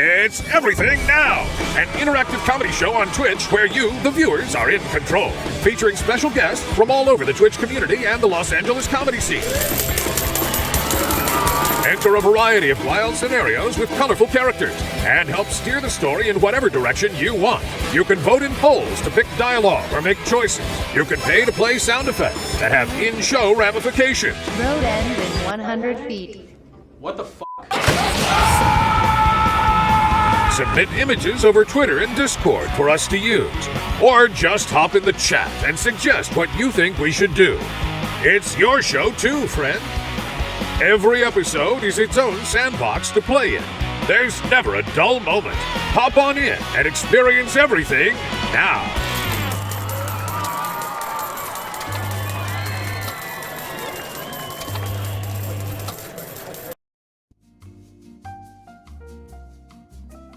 It's Everything Now, an interactive comedy show on Twitch where you, the viewers, are in control, featuring special guests from all over the Twitch community and the Los Angeles comedy scene. Enter a variety of wild scenarios with colorful characters and help steer the story in whatever direction you want. You can vote in polls to pick dialogue or make choices. You can pay to play sound effects that have in-show ramifications. Road ends in 100 feet. What the fuck? Submit images over Twitter and Discord for us to use. Or just hop in the chat and suggest what you think we should do. It's your show too, friend. Every episode is its own sandbox to play in. There's never a dull moment. Hop on in and experience everything now.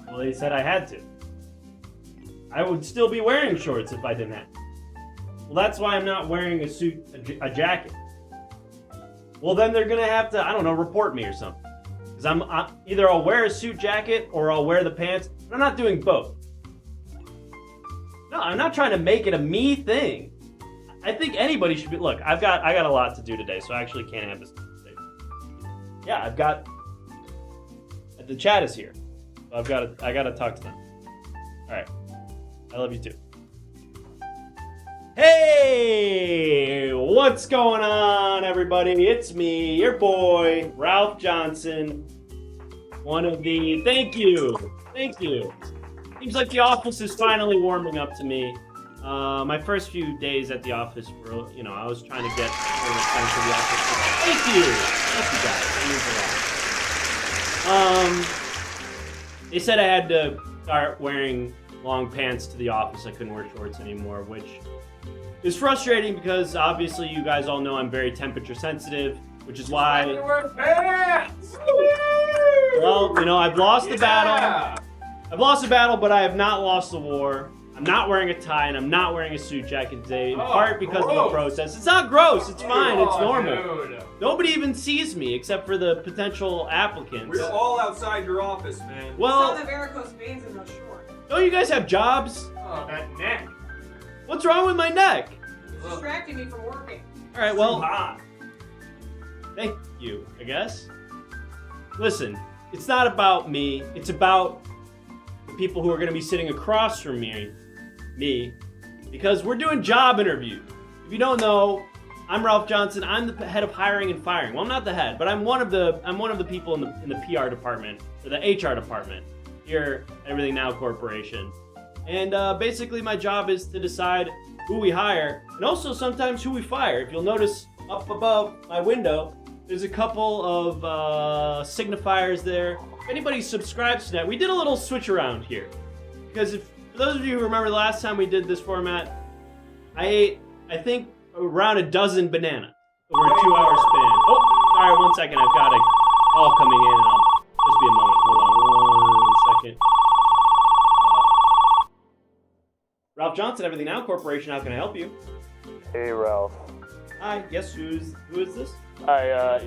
Well, they said I had to. I would still be wearing shorts if I didn't have to. Well, that's why I'm not wearing a suit, a jacket. Well, then they're gonna have to, I don't know, report me or something. Because either I'll wear a suit jacket or I'll wear the pants. But I'm not doing both. No, I'm not trying to make it a me thing. I think anybody should be. Look, I got a lot to do today, so I actually can't have this conversation. Yeah, the chat is here. So I gotta talk to them. All right, I love you too. Hey, what's going on, everybody? It's me, your boy, Ralph Johnson. Thank you. Seems like the office is finally warming up to me. My first few days at the office were, I was trying to get time to the office. Thank you guys. They said I had to start wearing long pants to the office. I couldn't wear shorts anymore, which is frustrating because obviously you guys all know I'm very temperature sensitive, which is why. Well, I've lost the battle. I've lost the battle, but I have not lost the war. I'm not wearing a tie and I'm not wearing a suit jacket today, in part because of the process. It's not gross. It's fine. It's normal. Dude. Nobody even sees me except for the potential applicants. We're all outside your office, man. Well, you still have varicose veins in those shorts. Don't you guys have jobs? Oh, that neck. What's wrong with my neck? It's distracting me from working. All right, well, thank you, I guess. Listen, it's not about me. It's about the people who are going to be sitting across from me, because we're doing job interviews. If you don't know, I'm Ralph Johnson. I'm the head of hiring and firing. Well, I'm not the head, but I'm one of the people in the PR department or the HR department here at Everything Now Corporation. And basically, my job is to decide who we hire and also sometimes who we fire. If you'll notice up above my window, there's a couple of signifiers there. If anybody subscribes to that, we did a little switch around here. Because for those of you who remember the last time we did this format, I ate, I think, around a dozen bananas over a 2-hour span. Oh, sorry, 1 second. I've got a call coming in and I'll just be a moment. Hold on 1 second. Ralph Johnson, Everything Now Corporation. How can I help you? Hey, Ralph. Hi. Yes. Who is this? Hi.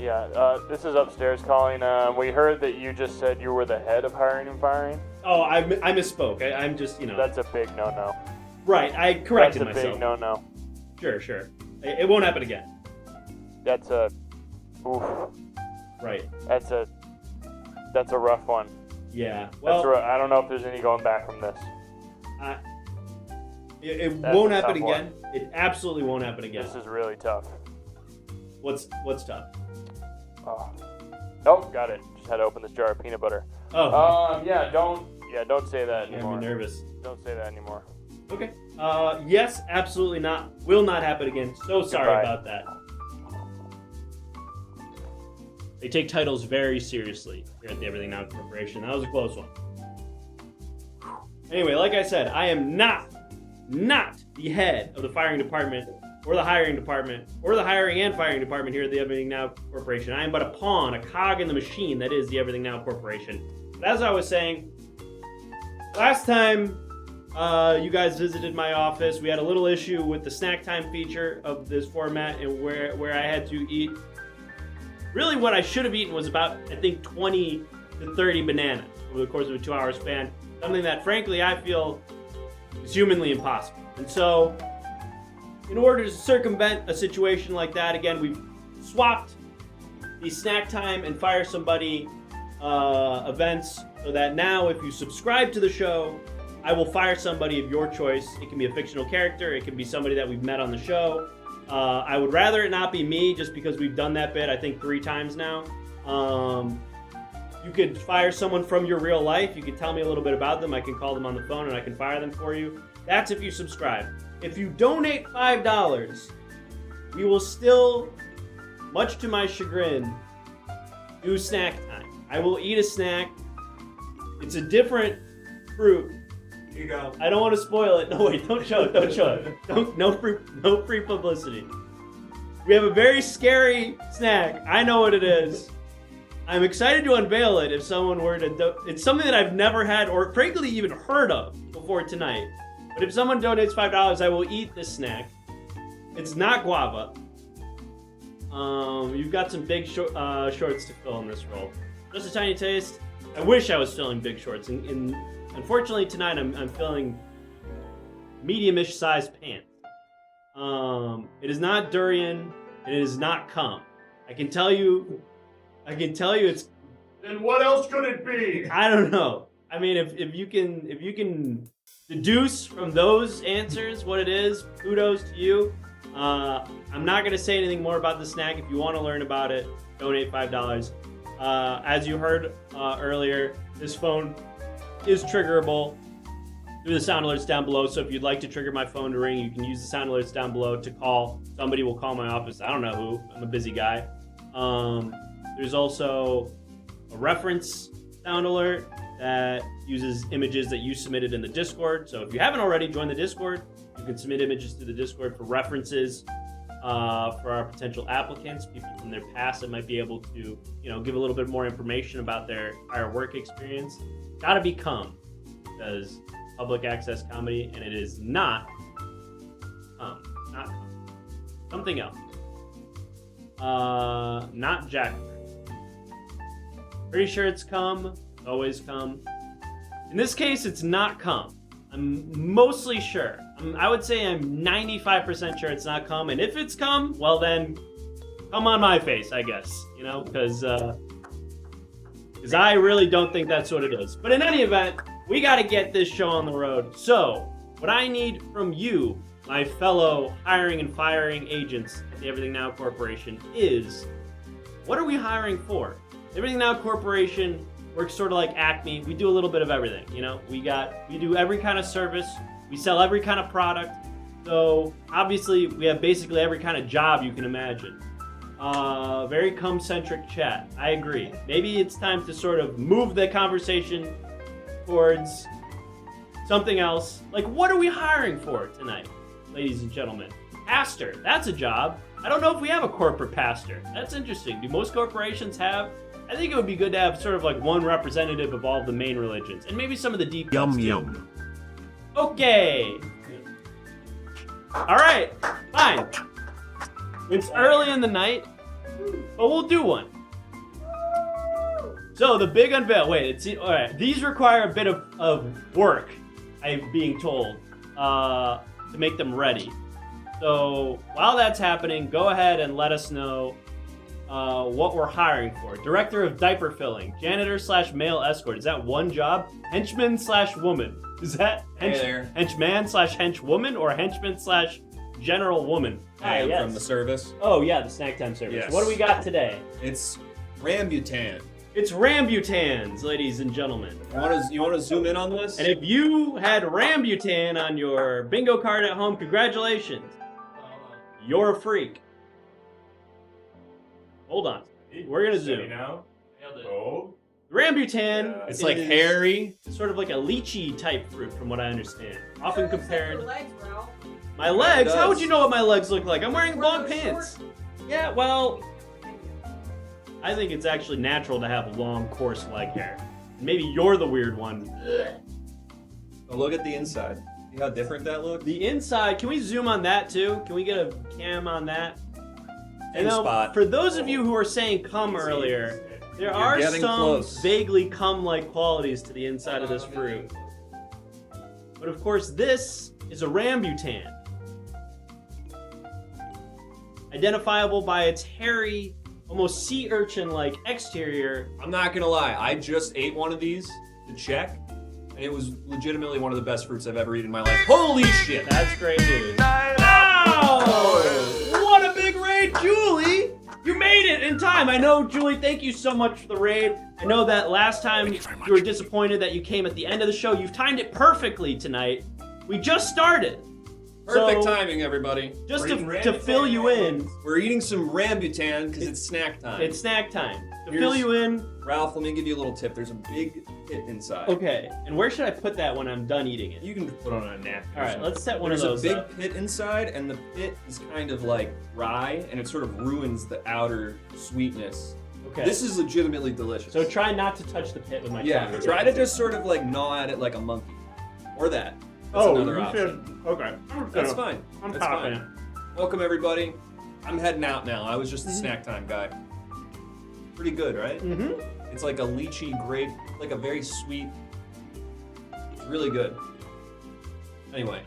This is upstairs calling. We heard that you just said you were the head of hiring and firing. Oh, I misspoke. I'm just, That's a big no-no. Right. I corrected myself. That's a big no-no. Sure. It won't happen again. That's a. Oof. Right. That's a rough one. Yeah. Well, I don't know if there's any going back from this. It won't happen again. It absolutely won't happen again. This is really tough. What's tough? Oh, got it. Just had to open this jar of peanut butter. Oh. Don't say that anymore. I'm nervous. Don't say that anymore. Okay. Yes, absolutely not. Will not happen again. So sorry about that. They take titles very seriously here at the Everything Now Corporation. That was a close one. Anyway, like I said, I am not the head of the firing department or the hiring department or the hiring and firing department here at the Everything Now Corporation. I am but a pawn, a cog in the machine that is the Everything Now Corporation. But as I was saying, last time you guys visited my office, we had a little issue with the snack time feature of this format and where I had to eat. Really what I should have eaten was about, I think, 20 to 30 bananas over the course of a 2-hour span. Something that, frankly, I feel is humanly impossible. And so, in order to circumvent a situation like that, again, we've swapped the snack time and fire somebody events so that now if you subscribe to the show, I will fire somebody of your choice. It can be a fictional character. It can be somebody that we've met on the show. I would rather it not be me just because we've done that bit, I think, 3 times now. You could fire someone from your real life. You could tell me a little bit about them. I can call them on the phone and I can fire them for you. That's if you subscribe. If you donate $5, we will still, much to my chagrin, do snack time. I will eat a snack. It's a different fruit. Here you go. I don't want to spoil it. No, wait, don't show it. Don't show it. No free publicity. We have a very scary snack. I know what it is. I'm excited to unveil it if someone were to... It's something that I've never had or frankly even heard of before tonight. But if someone donates $5, I will eat this snack. It's not guava. You've got some big shorts to fill in this role. Just a tiny taste. I wish I was filling big shorts. Unfortunately, tonight I'm filling medium-ish sized pants. It is not durian. And it is not cum. I can tell you it's... Then what else could it be? I don't know. I mean, if you can deduce from those answers what it is, kudos to you. I'm not going to say anything more about the snack. If you want to learn about it, donate $5. As you heard earlier, this phone is triggerable through the sound alerts down below. So if you'd like to trigger my phone to ring, you can use the sound alerts down below to call. Somebody will call my office. I don't know who. I'm a busy guy. There's also a reference sound alert that uses images that you submitted in the Discord. So if you haven't already joined the Discord, you can submit images to the Discord for references for our potential applicants, people from their past that might be able to, give a little bit more information about their prior work experience. Gotta be cum, because public access comedy, and it is not cum. Not cum. Something else. Not Jack. Pretty sure it's cum. Always cum. In this case, it's not cum. I'm mostly sure. I would say I'm 95% sure it's not cum. And if it's cum, well then, cum on my face, I guess. Because I really don't think that's what it is. But in any event, we got to get this show on the road. So, what I need from you, my fellow hiring and firing agents at the Everything Now Corporation, is what are we hiring for? Everything Now Corporation works sort of like Acme. We do a little bit of everything, We do every kind of service. We sell every kind of product. So obviously we have basically every kind of job you can imagine. Very cum-centric chat. I agree. Maybe it's time to sort of move the conversation towards something else. Like, what are we hiring for tonight, ladies and gentlemen? Pastor. That's a job. I don't know if we have a corporate pastor. That's interesting. Do most corporations have? I think it would be good to have sort of like one representative of all the main religions, and maybe some of the deep cuts too. Yum. Okay. All right. Fine. It's early in the night, but we'll do one. So the big unveil. Wait. All right. These require a bit of work, I'm being told, to make them ready. So while that's happening, go ahead and let us know what we're hiring for. Director of diaper filling, janitor/male escort. Is that one job? Henchman/woman. Is that henchman/henchwoman or henchman/general woman? I am from the service. Oh yeah, the snack time service. Yes. What do we got today? It's Rambutan. It's Rambutans, ladies and gentlemen. You want to zoom in on this? And if you had Rambutan on your bingo card at home, congratulations. You're a freak. Hold on. We're going to zoom. Oh. Rambutan It's like hairy. It's sort of like a lychee type fruit from what I understand. Often compared... Your legs, Ralph. My legs? It How would does. you know what my legs look like? I'm wearing long those pants. short? Yeah, well... I think it's actually natural to have long, coarse leg hair. Maybe you're the weird one. Oh, look at the inside. See how different that looks? The inside, can we zoom on that too? Can we get a cam on that? And Same now, spot. for those of you who were saying cum earlier, There are getting some close. vaguely cum-like qualities to the inside of this fruit. But of course, this is a rambutan. Identifiable by its hairy, almost sea urchin-like exterior. I'm not gonna lie, I just ate one of these to check, and it was legitimately one of the best fruits I've ever eaten in my life. Holy shit! That's great news. Oh! What a big raid, Julie! You made it in time. I know, Julie, thank you so much for the raid. I know that last time you were disappointed that you came at the end of the show. You've timed it perfectly tonight. We just started. Perfect So, timing, everybody. Just to fill you in, We're eating some rambutan because it's snack time. it's snack time. To Here's- fill you in, Ralph, let me give you a little tip. There's a big pit inside. okay. And where should I put that when I'm done eating it? You can put on a napkin. All right, let's set one There's of those a big up. pit inside, and the pit is kind of like rye, and it sort of ruins the outer sweetness. Okay. This is legitimately delicious. So try not to touch the pit with my yeah, tongue. try to just sort of like gnaw at it like a monkey, or that. That's another option. Okay. That's fine. I'm That's popping fine. it. Welcome everybody. I'm heading out now. I was just the snack time guy. Pretty good, right? Mm-hmm. It's like a lychee grape, like a very sweet. It's really good. Anyway,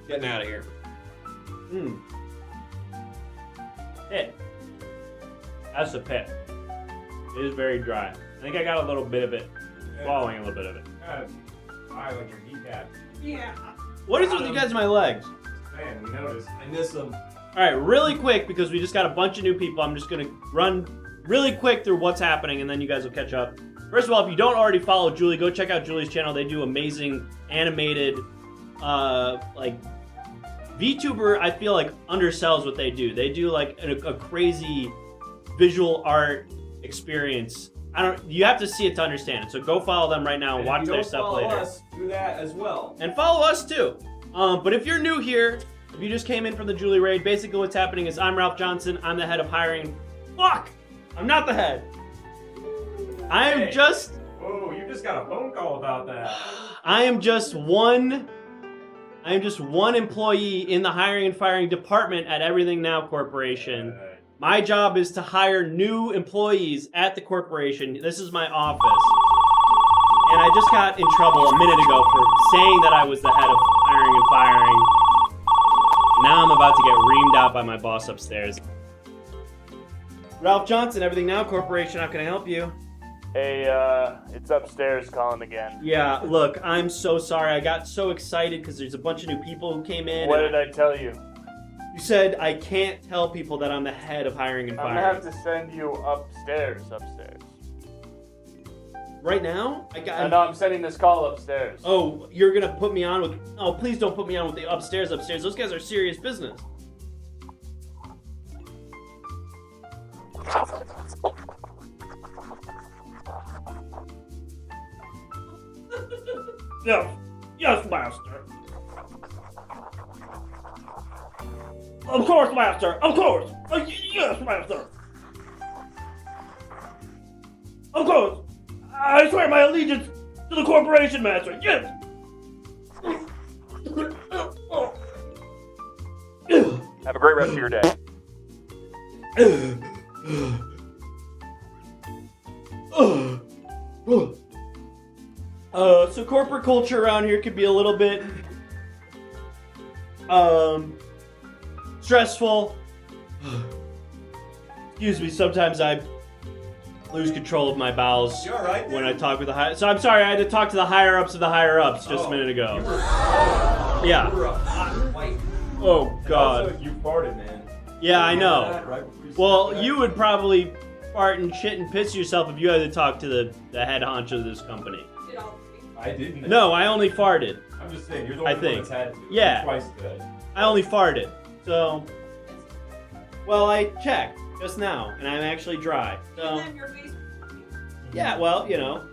getting out of here. Mm. Pit. That's the pit. It is very dry. I think I got a little bit of it. Swallowing a little bit of it. I like your kneecap. Yeah. What is with you guys in my legs? Man, we noticed. I miss them. All right, really quick, because we just got a bunch of new people. I'm just going to run really quick through what's happening, and then you guys will catch up. First of all, if you don't already follow Julie, go check out Julie's channel. They do amazing animated, like, VTuber, I feel like, undersells what they do. They do, like, a crazy visual art experience. You have to see it to understand it. So go follow them right now and watch their stuff later. Us, do that as well. And follow us too. But if you're new here, if you just came in from the Julie raid, basically what's happening is I'm Ralph Johnson. I'm the head of hiring. Fuck! I'm not the head. I am just. Whoa, you just got a phone call about that. I am just one employee in the hiring and firing department at Everything Now Corporation. My job is to hire new employees at the corporation. This is my office. And I just got in trouble a minute ago for saying that I was the head of hiring and firing. Now I'm about to get reamed out by my boss upstairs. Ralph Johnson, Everything Now Corporation, how can I help you? Hey, it's upstairs calling again. Yeah, look, I'm so sorry. I got so excited because there's a bunch of new people who came in. What and did I tell you? You said I can't tell people that I'm the head of hiring and I'm firing. gonna have to send you upstairs. Right now? I know I'm sending this call upstairs. Oh, you're gonna put me on with... Oh, please don't put me on with the upstairs. Those guys are serious business. Yes, master. Of course, master. Of course. Yes, master. Of course. I swear my allegiance to the corporation, master. Yes. Have a great rest of your day. So corporate culture around here could be a little bit stressful. Excuse me, sometimes I lose control of my bowels You all right, when man? I talk with the high. So I'm sorry, I had to talk to the higher ups of the higher ups just a minute ago. Yeah. You're a hot white. Oh God. Also, you farted, man. Yeah, I know. Right before you Well, said that. you would probably fart and shit and piss yourself if you had to talk to the head honcho of this company. Did all three. I didn't. No, I only farted. I'm just saying, you're the I only one think. that's had to. Yeah. Twice today. I only farted. So, well, I checked just now, and I'm actually dry. And So, then your face. yeah, well, you know,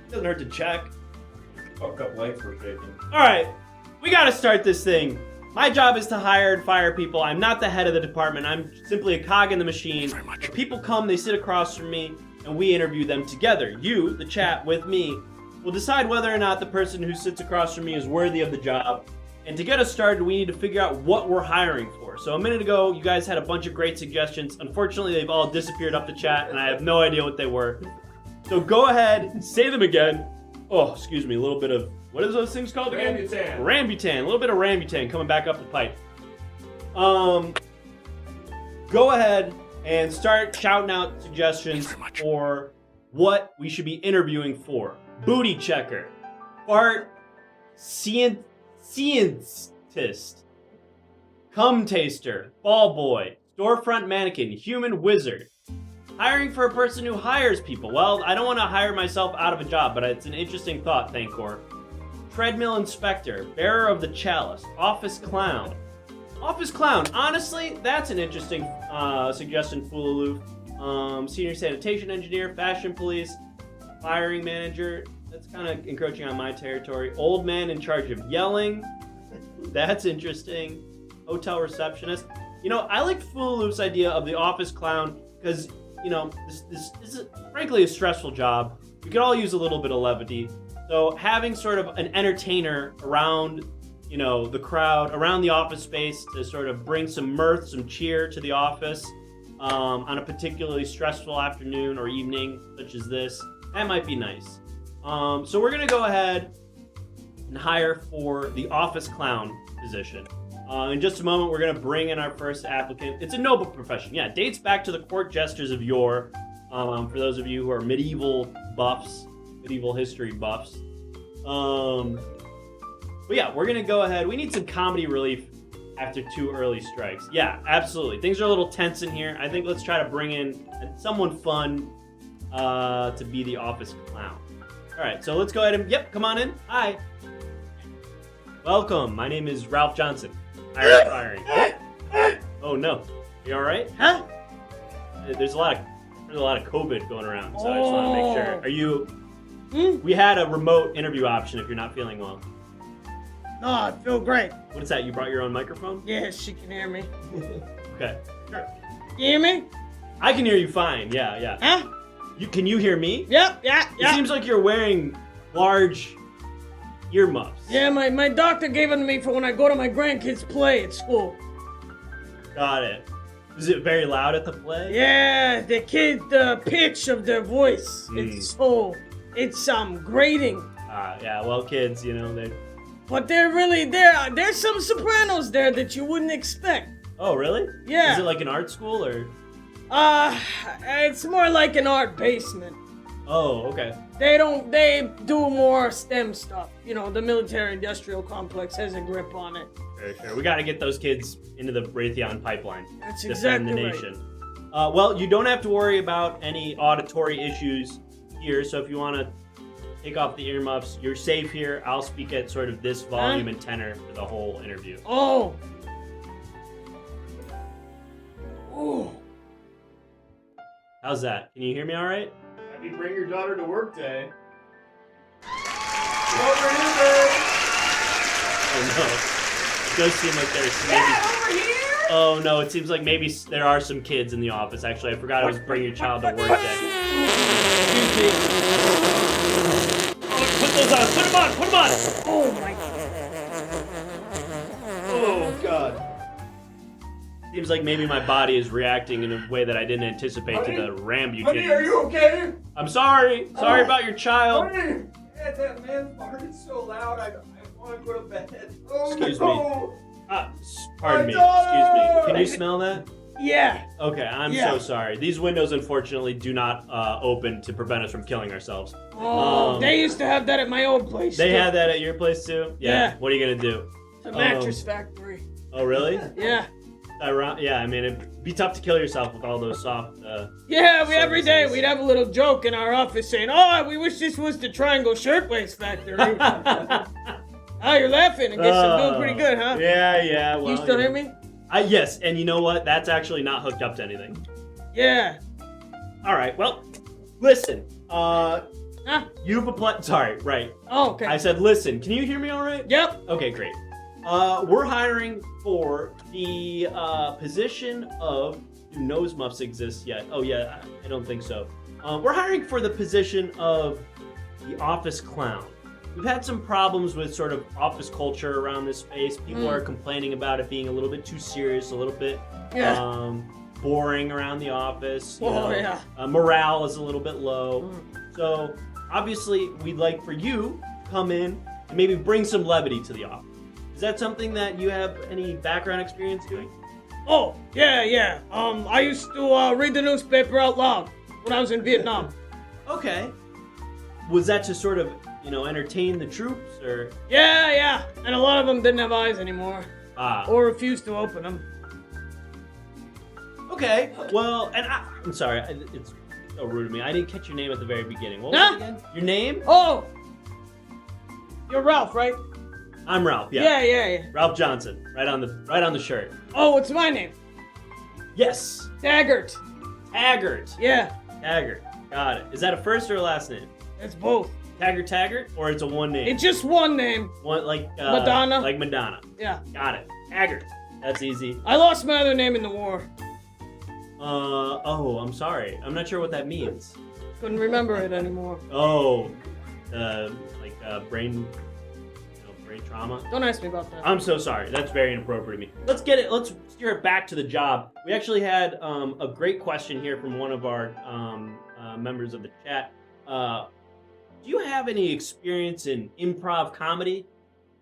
doesn't hurt to check. Fuck up legs were shaking. All right, we got to start this thing. My job is to hire and fire people. I'm not the head of the department. I'm simply a cog in the machine. If people come, they sit across from me, and we interview them together. You, the chat with me, will decide whether or not the person who sits across from me is worthy of the job. And to get us started, we need to figure out what we're hiring for. So a minute ago, you guys had a bunch of great suggestions. Unfortunately, they've all disappeared up the chat, and I have no idea what they were. So go ahead, say them again. Oh, excuse me, a little bit of, what is those things called again? Rambutan. Rambutan, a little bit of Rambutan coming back up the pipe. Go ahead and start shouting out suggestions for what we should be interviewing for. Booty checker, fart scientist, cum taster, ball boy, storefront mannequin, human wizard. Hiring for a person who hires people. Well, I don't want to hire myself out of a job, but it's an interesting thought, Thankor. Treadmill inspector, bearer of the chalice, office clown. Office clown, honestly, that's an interesting suggestion, Fululu. Senior sanitation engineer, fashion police, firing manager. That's kind of encroaching on my territory. Old man in charge of yelling. That's interesting. Hotel receptionist. You know, I like Fululu's idea of the office clown because, you know, this is frankly a stressful job. We could all use a little bit of levity. So having sort of an entertainer around, you know, the crowd, around the office space to sort of bring some mirth, some cheer to the office on a particularly stressful afternoon or evening such as this, that might be nice. So we're going to go ahead and hire for the office clown position. In just a moment, we're going to bring in our first applicant. It's a noble profession. Yeah, it dates back to the court jesters of yore. For those of you who are medieval buffs, medieval history buffs. But yeah, we're going to go ahead. We need some comedy relief after 2 early strikes. Yeah, absolutely. Things are a little tense in here. I think let's try to bring in someone fun to be the office clown. All right, so let's go ahead and, yep, come on in. Hi. Welcome. My name is Ralph Johnson. Hiring. Oh no. You all right? Huh? There's a lot of COVID going around, so I just want to make sure. Are you? We had a remote interview option if you're not feeling well. No, I feel great. What is that? You brought your own microphone? Yeah, she can hear me. Okay. Sure. You hear me? I can hear you fine. Yeah. Huh? Can you hear me? Yep. It seems like you're wearing large earmuffs. Yeah, my doctor gave them to me for when I go to my grandkids' play at school. Got it. Is it very loud at the play? Yeah, the pitch of their voice. It's grating. Yeah, well, kids, you know, But they're really there's some sopranos there that you wouldn't expect. Oh, really? Yeah. Is it like an art school or? It's more like an art basement. Oh, okay. They do more STEM stuff. You know, the military-industrial complex has a grip on it. Sure. We got to get those kids into the Raytheon pipeline. That's Defend exactly the nation. Well, you don't have to worry about any auditory issues here. So if you want to take off the earmuffs, you're safe here. I'll speak at sort of this volume and tenor for the whole interview. Oh. Ooh. How's that? Can you hear me all right? Happy Bring Your Daughter to Work Day. Oh no. It does seem like there's maybe... over here! Oh no, it seems like maybe there are some kids in the office. Actually, I forgot it was Bring Your Child to Work Day. Put those on! Put them on! Oh my God. Oh God. Seems like maybe my body is reacting in a way that I didn't anticipate to the Rambutan. Honey, are you okay? I'm sorry. Sorry about your child. Honey! Yeah, that man farted so loud, I want to go to bed. Oh, Excuse no. me. Pardon me. My daughter! Excuse me. Can you smell that? Yeah. Okay, I'm so sorry. These windows, unfortunately, do not open to prevent us from killing ourselves. Oh, they used to have that at my old place. They too. had that at your place too? Yeah. What are you gonna do? It's a mattress factory. Oh, really? Yeah. Yeah, I mean, it'd be tough to kill yourself with all those soft. Yeah, every day services. we'd have a little joke in our office saying, "Oh, we wish this was the Triangle Shirtwaist Factory." Oh, you're laughing. I guess I'm doing pretty good, huh? Yeah. Well, You still hear me? Yes, and you know what? That's actually not hooked up to anything. Yeah. All right. Well, listen. Huh? You've applied. Sorry. Right. Oh, okay. I said, listen. Can you hear me all right? Yep. Okay, great. We're hiring for the position of... Do nose muffs exist yet? Oh, yeah, I don't think so. We're hiring for the position of the office clown. we've had some problems with sort of office culture around this space. People are complaining about it being a little bit too serious, a little bit boring around the office. Morale is a little bit low. So obviously, we'd like for you to come in and maybe bring some levity to the office. Is that something that you have any background experience doing? Oh, yeah. I used to read the newspaper out loud when I was in Vietnam. Okay. Was that to sort of, entertain the troops, or? Yeah. And a lot of them didn't have eyes anymore. Or refused to open them. Okay. Well, and I'm sorry. It's so rude of me. I didn't catch your name at the very beginning. What was it again? Your name? Oh! You're Ralph, right? I'm Ralph, Yeah. Ralph Johnson, right on the shirt. Oh, what's my name? Yes. Taggart. Taggart. Yeah. Taggart. Got it. Is that a first or a last name? It's both. Taggart, or it's a one name? It's just one name. One like Madonna. Like Madonna. Yeah. Got it. Taggart. That's easy. I lost my other name in the war. I'm sorry. I'm not sure what that means. Couldn't remember it anymore. Oh, brain trauma. Don't ask me about that. I'm so sorry. That's very inappropriate of me. Let's steer it back to the job. We actually had a great question here from one of our members of the chat. Do you have any experience in improv comedy?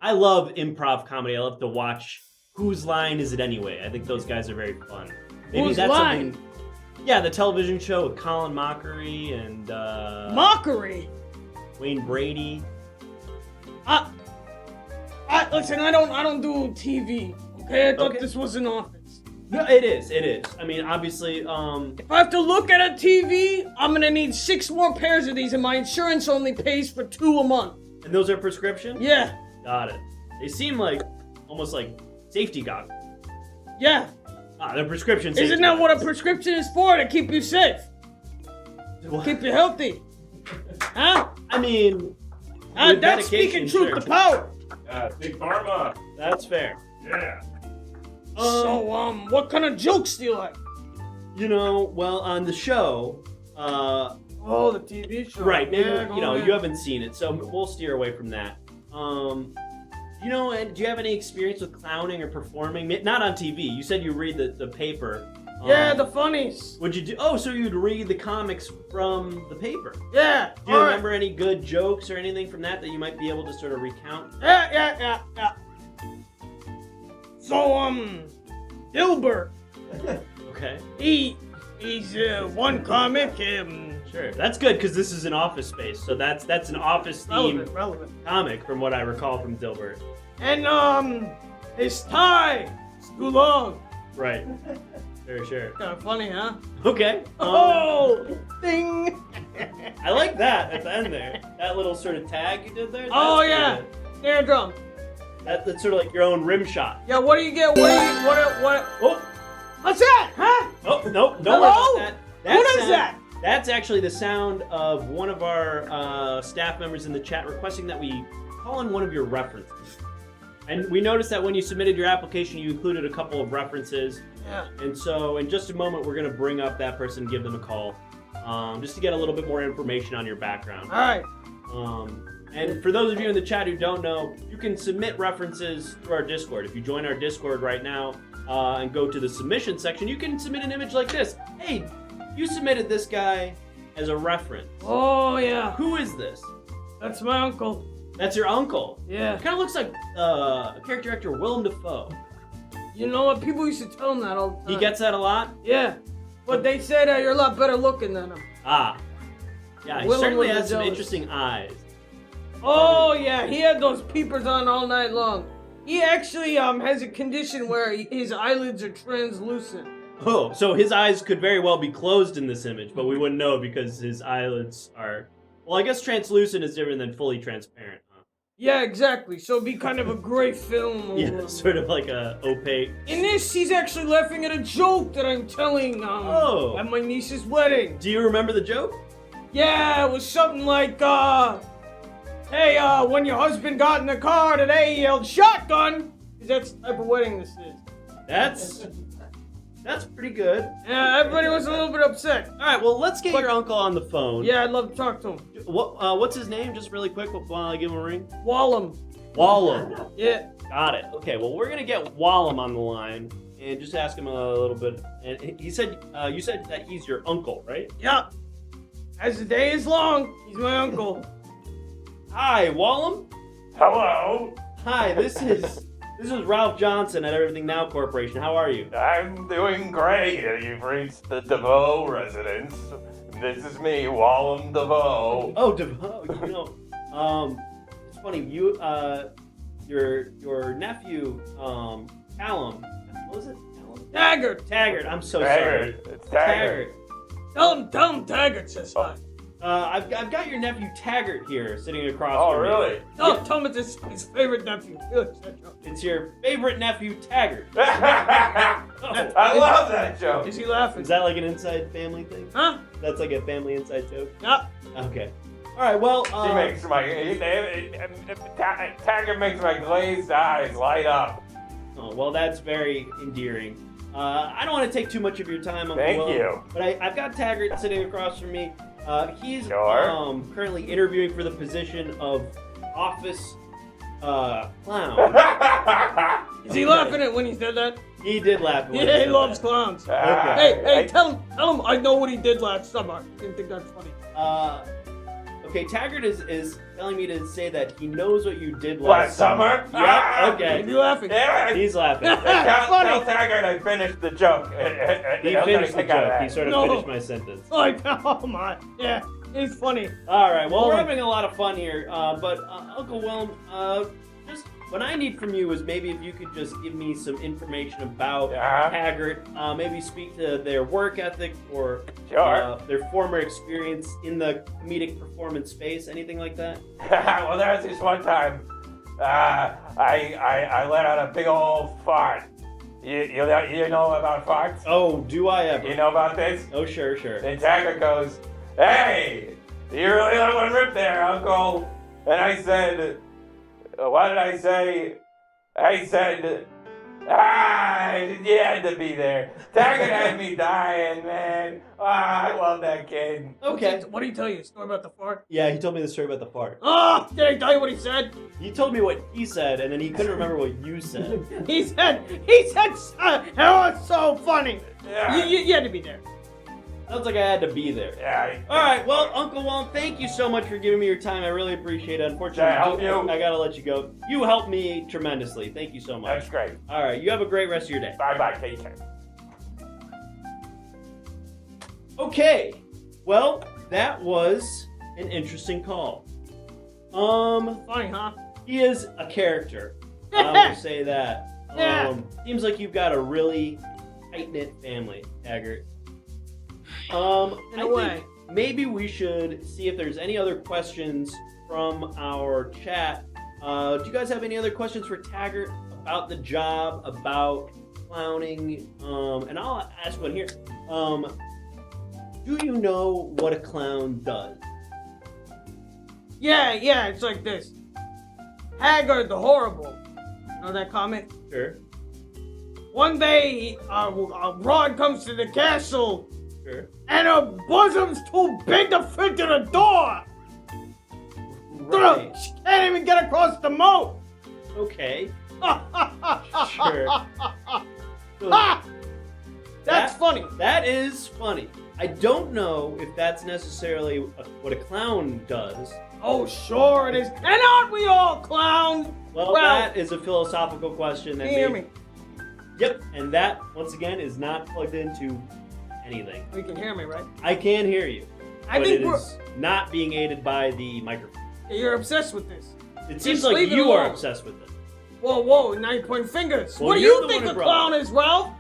I love improv comedy. I love to watch Whose Line Is It Anyway? I think those guys are very fun. Maybe Whose that's Line? something. Yeah, the television show with Colin Mockery and Mockery? Wayne Brady. Listen, I don't do TV. Okay, I thought this was an office. No, it is. I mean, obviously, If I have to look at a TV, I'm gonna need 6 more pairs of these, and my insurance only pays for 2 a month. And those are prescription? Yeah. Got it. They seem like almost like safety goggles. Yeah. They're prescription safety Isn't that what a goggles. prescription is for? To keep you safe. Well, Keep you healthy. Huh? I mean, with That's medication, speaking truth sure. to power. Big Pharma. That's fair. Yeah. So, what kind of jokes do you like? Well, on the show, Oh, the TV show. right? Maybe Yeah, go ahead. you haven't seen it, so we'll steer away from that. And do you have any experience with clowning or performing? Not on TV. You said you read the paper. Yeah, the funnies. Would you do? Oh, so you'd read the comics from the paper? Yeah. Do you remember any good jokes or anything from that you mimight be able to sort of recount? Yeah. So, Dilbert. Okay. He's one comic. Sure. That's good because this is an office space, so that's an office themed Relevant. comic from what I recall from Dilbert. And his tie is too long. Right. Sure. Kind of funny, huh? Okay. Ding. I like that at the end there. That little sort of tag you did there. Oh That's yeah. good. Snare drum. That's sort of like your own rim shot. Yeah. What do you get? What? Oh. What's that? Huh? Oh no! Don't Hello? worry about that. What is that? That's actually the sound of one of our staff members in the chat requesting that we call in one of your references. And we noticed that when you submitted your application, you included a couple of references. Yeah. And so in just a moment, we're going to bring up that person and give them a call just to get a little bit more information on your background. All right. And for those of you in the chat who don't know, you can submit references through our Discord. If you join our Discord right now and go to the submission section, you can submit an image like this. Hey, you submitted this guy as a reference. Oh yeah. Who is this? That's my uncle. That's your uncle. Yeah. Kind of looks like a character actor Willem Dafoe. You know what? People used to tell him that all the time. He gets that a lot? Yeah. But they said you're a lot better looking than him. Ah. Yeah, he Willem certainly was has some jealous. interesting eyes. Oh yeah, he had those peepers on all night long. He actually has a condition where his eyelids are translucent. Oh, so his eyes could very well be closed in this image, but we wouldn't know because his eyelids are... Well, I guess translucent is different than fully transparent, huh? Yeah, exactly. So it'd be kind of a gray film. Yeah, sort of like a opaque... In this, he's actually laughing at a joke that I'm telling at my niece's wedding. Do you remember the joke? Yeah, it was something like, hey, when your husband got in the car today, he yelled, shotgun! 'Cause that's the type of wedding this is. That's pretty good. Yeah, everybody was a little bit upset. All right, well, let's get your uncle on the phone. Yeah, I'd love to talk to him. What's his name? Just really quick while I give him a ring. Wallum. Wallum. Yeah. Got it. Okay, well, we're gonna get Wallum on the line and just ask him a little bit. And he said, you said that he's your uncle, right? Yeah. As the day is long, he's my uncle. Hi, Wallum. Hello. Hi, this is Ralph Johnson at Everything Now Corporation. How are you? I'm doing great. You've reached the DeVoe residence. This is me, Wallum DeVoe. Oh, it's funny. Your nephew, Callum. What was it? Callum? Taggart. I'm so sorry. It's Taggart. Tell him Taggart says hi. I've got your nephew Taggart here, sitting across Oh, from me. really? No, tell him it's his favorite nephew. It's your favorite nephew, Taggart. I love that joke. Is he laughing? Is that like an inside family thing? Huh? That's like a family inside joke? Yeah. Okay. All right, well... He makes Taggart makes my glazed eyes light up. Oh, well, that's very endearing. I don't want to take too much of your time, Uncle Thank Will, you. But I've got Taggart sitting across from me. He's Sure. currently interviewing for the position of office clown. Is he laughing at when he said that? He did laugh. when Yeah, he said loves that. clowns. Okay. Hey, tell him I know what he did last summer. Didn't think that's funny. Okay, Taggart is telling me to say that he knows what you did Last summer? Yep, okay. Is he laughing? Yeah. He's laughing. Tell Taggart I finished the joke. He finished the joke. He sort of No. finished my sentence. Like, oh my. Yeah, he's funny. All right, well, we're having a lot of fun here, but Uncle Willem, just what I need from you is maybe if you could just give me some information about Taggart, maybe speak to their work ethic or their former experience in the comedic performance space, anything like that. Well, there was this one time, I let out a big old fart. You know about farts? Oh, do I ever? You know about this? Oh, sure. And Taggart goes, "Hey, you really let one rip there, Uncle." And I said, what did I say? I said, you had to be there. Taggart had me dying, man. I love that kid. Okay. What did he tell you? A story about the fart? Yeah, he told me the story about the fart. Oh, did I tell you what he said? He told me what he said, and then he couldn't remember what you said. He said, it was so funny. Yeah. You had to be there. Sounds like I had to be there. Yeah. All right, well, Uncle Wallum, thank you so much for giving me your time. I really appreciate it. Unfortunately, Did I help you? I gotta let you go. You helped me tremendously. Thank you so much. That's great. All right, you have a great rest of your day. Bye-bye, take care. Okay, well, that was an interesting call. Funny, huh? He is a character. I will say that. Yeah. Seems like you've got a really tight-knit family, Taggart. I think maybe we should see if there's any other questions from our chat. Do you guys have any other questions for Taggart about the job, about clowning? And I'll ask one here. Do you know what a clown does? Yeah, it's like this. Haggard the Horrible. Know that comment? Sure. One day, a rod comes to the castle, Sure. and her bosom's too big to fit to the door. Right. She can't even get across the moat. Okay. Sure. So That's funny. That is funny. I don't know if that's necessarily what a clown does. Oh, sure it is. And aren't we all clowns? Well, that is a philosophical question. That Hear me. Yep, and that, once again, is not plugged into anything. You can hear me, right? I can hear you. I but think it is not being aided by the microphone. You're obsessed with this. It seems Just like leave it you are alone. obsessed with it. Whoa, now you point fingers. Well, What do you're you the think one a who clown brought is, Ralph?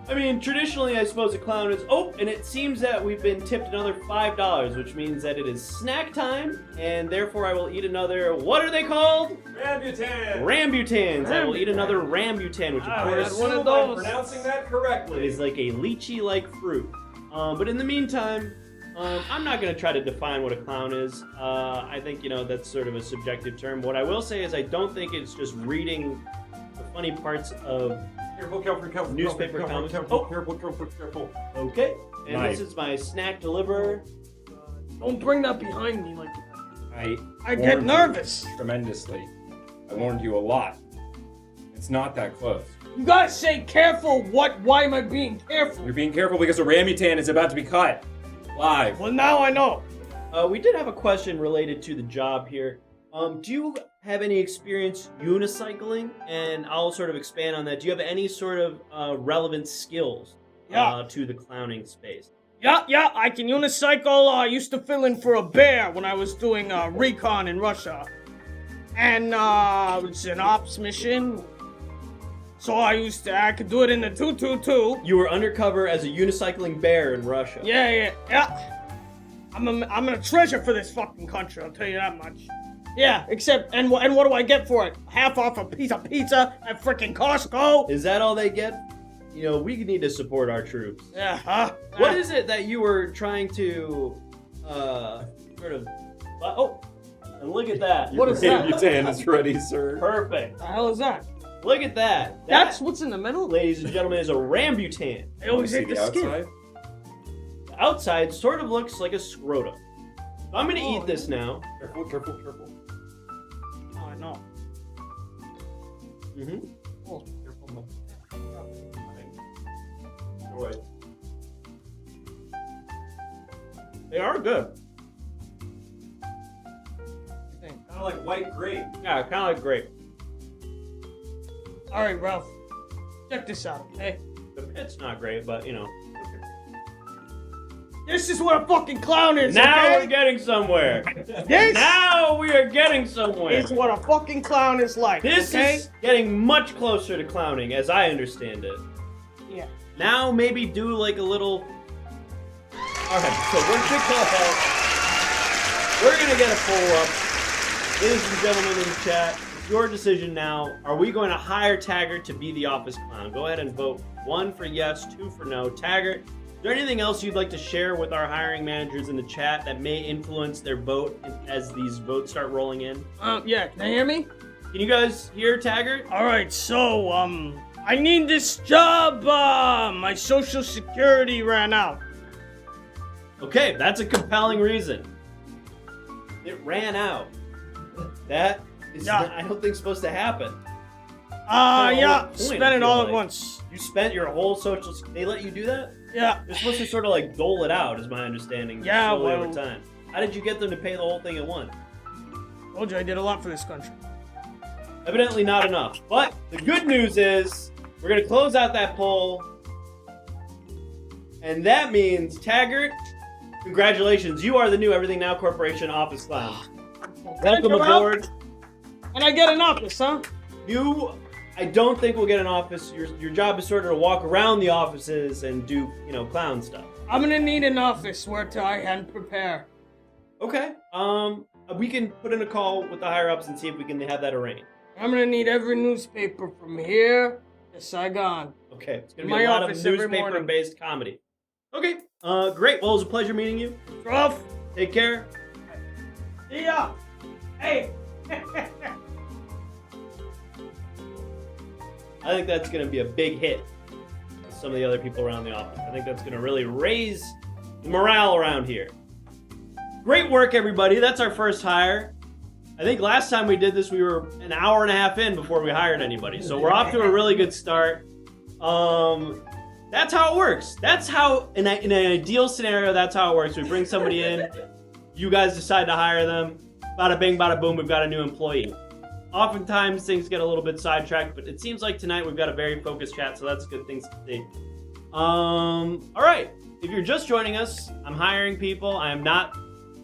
I mean, traditionally, I suppose a clown is... Oh, and it seems that we've been tipped another $5, which means that it is snack time, and therefore I will eat another... What are they called? Rambutan. Rambutans. I will eat another rambutan, which of I course... assume one of I'm those. pronouncing that It correctly. is like a lychee-like fruit. But in the meantime, I'm not going to try to define what a clown is. I think, that's sort of a subjective term. What I will say is I don't think it's just reading the funny parts of Careful. Newspaper comics. Careful. Okay. And Knife. this is my snack deliverer. Don't bring that behind me like that. I get warned you nervous. tremendously. I warned you a lot. It's not that close. You gotta say careful. Why am I being careful? You're being careful because orangutan is about to be cut. Live. Well, now I know. We did have a question related to the job here. Do you have any experience unicycling? And I'll sort of expand on that. Do you have any sort of relevant skills to the clowning space? Yeah, I can unicycle. I used to fill in for a bear when I was doing recon in Russia. And it's an ops mission. So I could do it in the 222. You were undercover as a unicycling bear in Russia. Yeah. I'm a treasure for this fucking country, I'll tell you that much. Yeah, and what do I get for it? Half off a piece of pizza at frickin' Costco? Is that all they get? You know, we need to support our troops. Yeah, huh? What is it that you were trying to, sort of... Oh, and look at that. What is that? Orangutan is ready, sir. Perfect. The hell is that? Look at that. That's what's in the middle? Ladies and gentlemen, is a rambutan. I always See ate the skin. outside? The outside sort of looks like a scrotum. So I'm gonna eat this now. Careful. Oh, I know. Mm-hmm. Oh. They are good. Kind of like white grape. Yeah, kind of like grape. All right, Ralph. Check this out, okay? The pit's not great, but you know. This is what a fucking clown is, Now okay? we're getting somewhere. This Now we are getting somewhere. is what a fucking clown is like, This okay? is getting much closer to clowning, as I understand it. Yeah. Now maybe do like a little... Alright, so we're gonna go ahead. We're gonna get a poll up. Ladies and gentlemen in the chat, it's your decision now. Are we going to hire Taggart to be the office clown? Go ahead and vote 1 for yes, 2 for no. Taggart, is there anything else you'd like to share with our hiring managers in the chat that may influence their vote as these votes start rolling in? Yeah, can I hear me? Can you guys hear Taggart? All right, so, I need this job. My social security ran out. Okay, that's a compelling reason. It ran out. That is, not, I don't think, supposed to happen. Yeah, point, spent I it feel all like. at once. You spent your whole social... They let you do that? Yeah. They're supposed to sort of like dole it out, is my understanding. Yeah, slowly well- over time. How did you get them to pay the whole thing at once? Told you I did a lot for this country. Evidently not enough. But the good news is we're going to close out that poll. And that means, Taggart, congratulations. You are the new Everything Now Corporation office clown. Welcome you, Ralph. aboard. And I get an office, huh? I don't think we'll get an office. Your job is sort of to walk around the offices and do, clown stuff. I'm gonna need an office where I can prepare. Okay. We can put in a call with the higher ups and see if we can have that arranged. I'm gonna need every newspaper from here to Saigon. Okay. It's gonna My be a lot of office every morning. newspaper-based comedy. Okay. Great. Well, it was a pleasure meeting you. Ralph, Take care. see ya. Hey. I think that's going to be a big hit with some of the other people around the office. I think that's going to really raise the morale around here. Great work, everybody. That's our first hire. I think last time we did this, we were an hour and a half in before we hired anybody. So we're off to a really good start. That's how it works. That's how, in an ideal scenario, that's how it works. We bring somebody in. You guys decide to hire them. Bada bing, bada boom, we've got a new employee. Oftentimes things get a little bit sidetracked, but it seems like tonight we've got a very focused chat, so that's good things to see. All right, if you're just joining us, I'm hiring people. I am not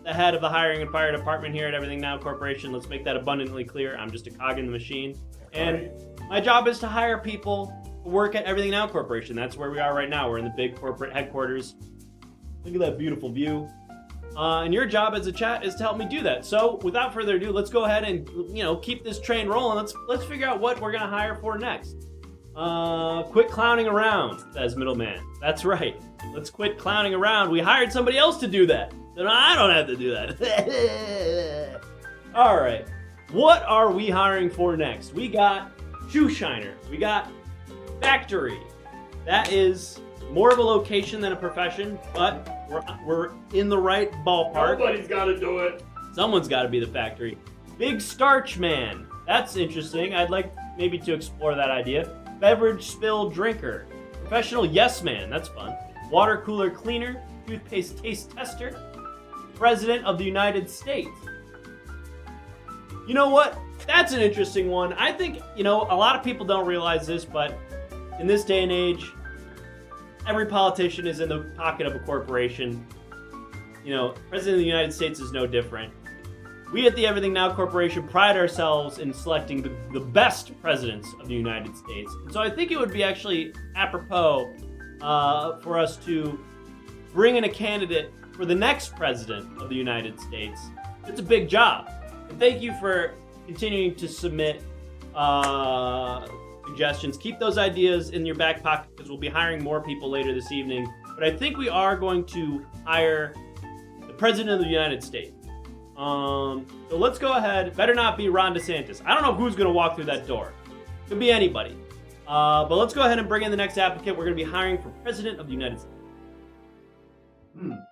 the head of the hiring and fire department here at Everything Now Corporation. Let's make that abundantly clear. I'm just a cog in the machine, and my job is to hire people to work at Everything Now Corporation. That's where we are right now. We're in the big corporate headquarters. Look at that beautiful view. And your job as a chat is to help me do that. So without further ado, let's go ahead and keep this train rolling. Let's figure out what we're gonna hire for next. Quit clowning around, says Middleman. That's right. Let's quit clowning around. We hired somebody else to do that. So I don't have to do that. All right. What are we hiring for next? We got shoe shiner. We got factory. That is more of a location than a profession, but we're in the right ballpark. Somebody's got to do it. Someone's got to be the factory. Big starch man. That's interesting. I'd like maybe to explore that idea. Beverage spill drinker. Professional yes man. That's fun. Water cooler cleaner. Toothpaste taste tester. President of the United States. You know what? That's an interesting one. I think, a lot of people don't realize this, but in this day and age, every politician is in the pocket of a corporation. President of the United States is no different. We at the Everything Now Corporation pride ourselves in selecting the best presidents of the United States. And so I think it would be actually apropos for us to bring in a candidate for the next president of the United States. It's a big job. And thank you for continuing to submit suggestions. Keep those ideas in your back pocket because we'll be hiring more people later this evening. But I think we are going to hire the president of the United States. So let's go ahead. Better not be Ron DeSantis. I don't know who's going to walk through that door. Could be anybody. But let's go ahead and bring in the next applicant. We're going to be hiring for president of the United States.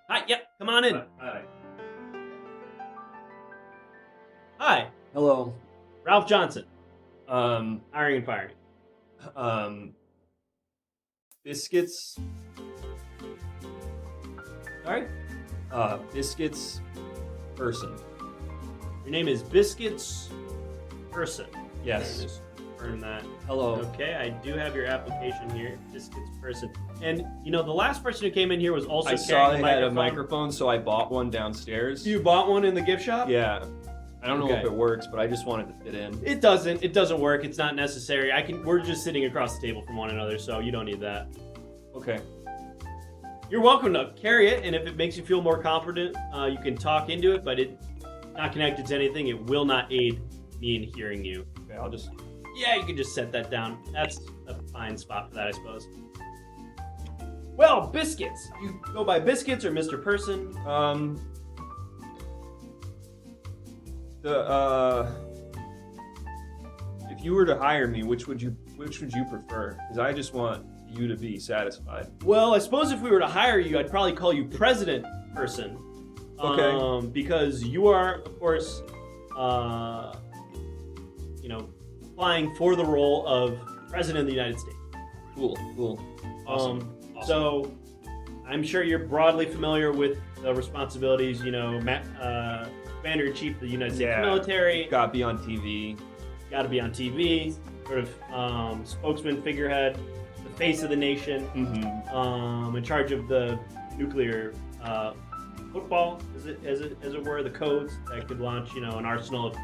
Hi, yep, come on in. Hi. Hi, Hello. Ralph Johnson, Um, hiring and firing. Biscuits. Sorry? Biscuits person. Your name is Biscuits Person. Yes. Just confirm that. Hello. Okay, I do have your application here, Biscuits Person. And, the last person who came in here was also I saw carrying they had a microphone, so I bought one downstairs. You bought one in the gift shop? Yeah. I don't know Okay. if it works, but I just wanted to fit in. It doesn't work. It's not necessary. We're just sitting across the table from one another, so you don't need that. Okay. You're welcome to carry it, and if it makes you feel more confident, you can talk into it, but it's not connected to anything. It will not aid me in hearing you. Okay, I'll just... Yeah, you can just set that down. That's a fine spot for that, I suppose. Well, Biscuits. You go by Biscuits or Mr. Person? If you were to hire me, which would you prefer? Because I just want you to be satisfied. Well, I suppose if we were to hire you, I'd probably call you President Person. Okay. Because you are, of course, applying for the role of President of the United States. Cool. Awesome. So, I'm sure you're broadly familiar with the responsibilities, Commander-in-Chief of the United States military. Got to be on TV. Got to be on TV. Sort of spokesman, figurehead, the face of the nation. Mm-hmm. In charge of the nuclear football, as it were, the codes that could launch, an arsenal of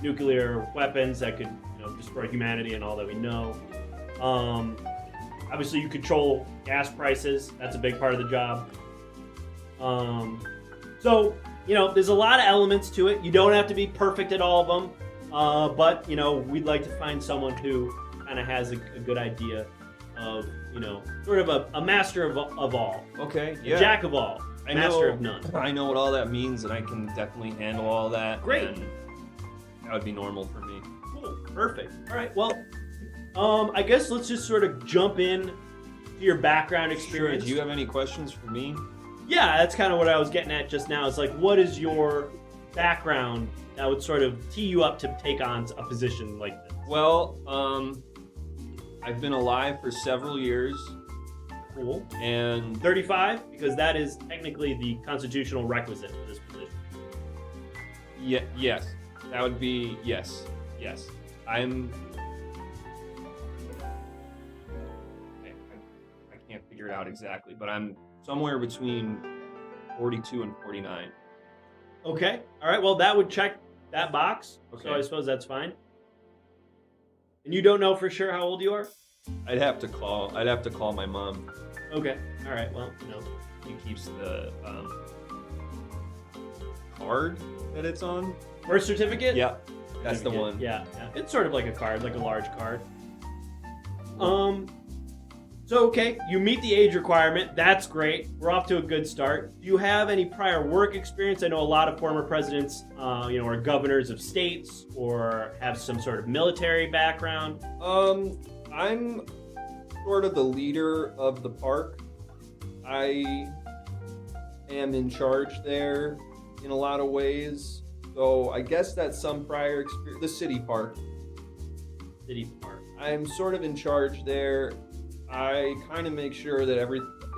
nuclear weapons that could, destroy humanity and all that we know. Obviously, you control gas prices. That's a big part of the job. So, there's a lot of elements to it. You don't have to be perfect at all of them. But, we'd like to find someone who kind of has a good idea of, sort of a master of all. Okay, A jack of all. Master of none. I know what all that means, and I can definitely handle all that. Great. And that would be normal for me. Cool. Perfect. All right. Well, I guess let's just sort of jump in to your background Sure. experience. Do you have any questions for me? Yeah, that's kind of what I was getting at just now. It's like, what is your background that would sort of tee you up to take on a position like this? Well, I've been alive for several years. Cool. And 35, because that is technically the constitutional requisite for this position. yes, that would be yes. I can't figure it out exactly, but I'm somewhere between 42 and 49. Okay. All right. Well, that would check that box. Okay. So I suppose that's fine. And you don't know for sure how old you are? I'd have to call my mom. Okay. All right. Well, She keeps the card that it's on. birth certificate? Yeah, that's the one. Yeah. It's sort of like a card, like a large card. So, okay, you meet the age requirement. That's great. We're off to a good start. Do you have any prior work experience? I know a lot of former presidents, are governors of states or have some sort of military background. I'm sort of the leader of the park. I am in charge there in a lot of ways. So I guess that's some prior experience. The city park. City Park. I'm sort of in charge there. I kind of make sure that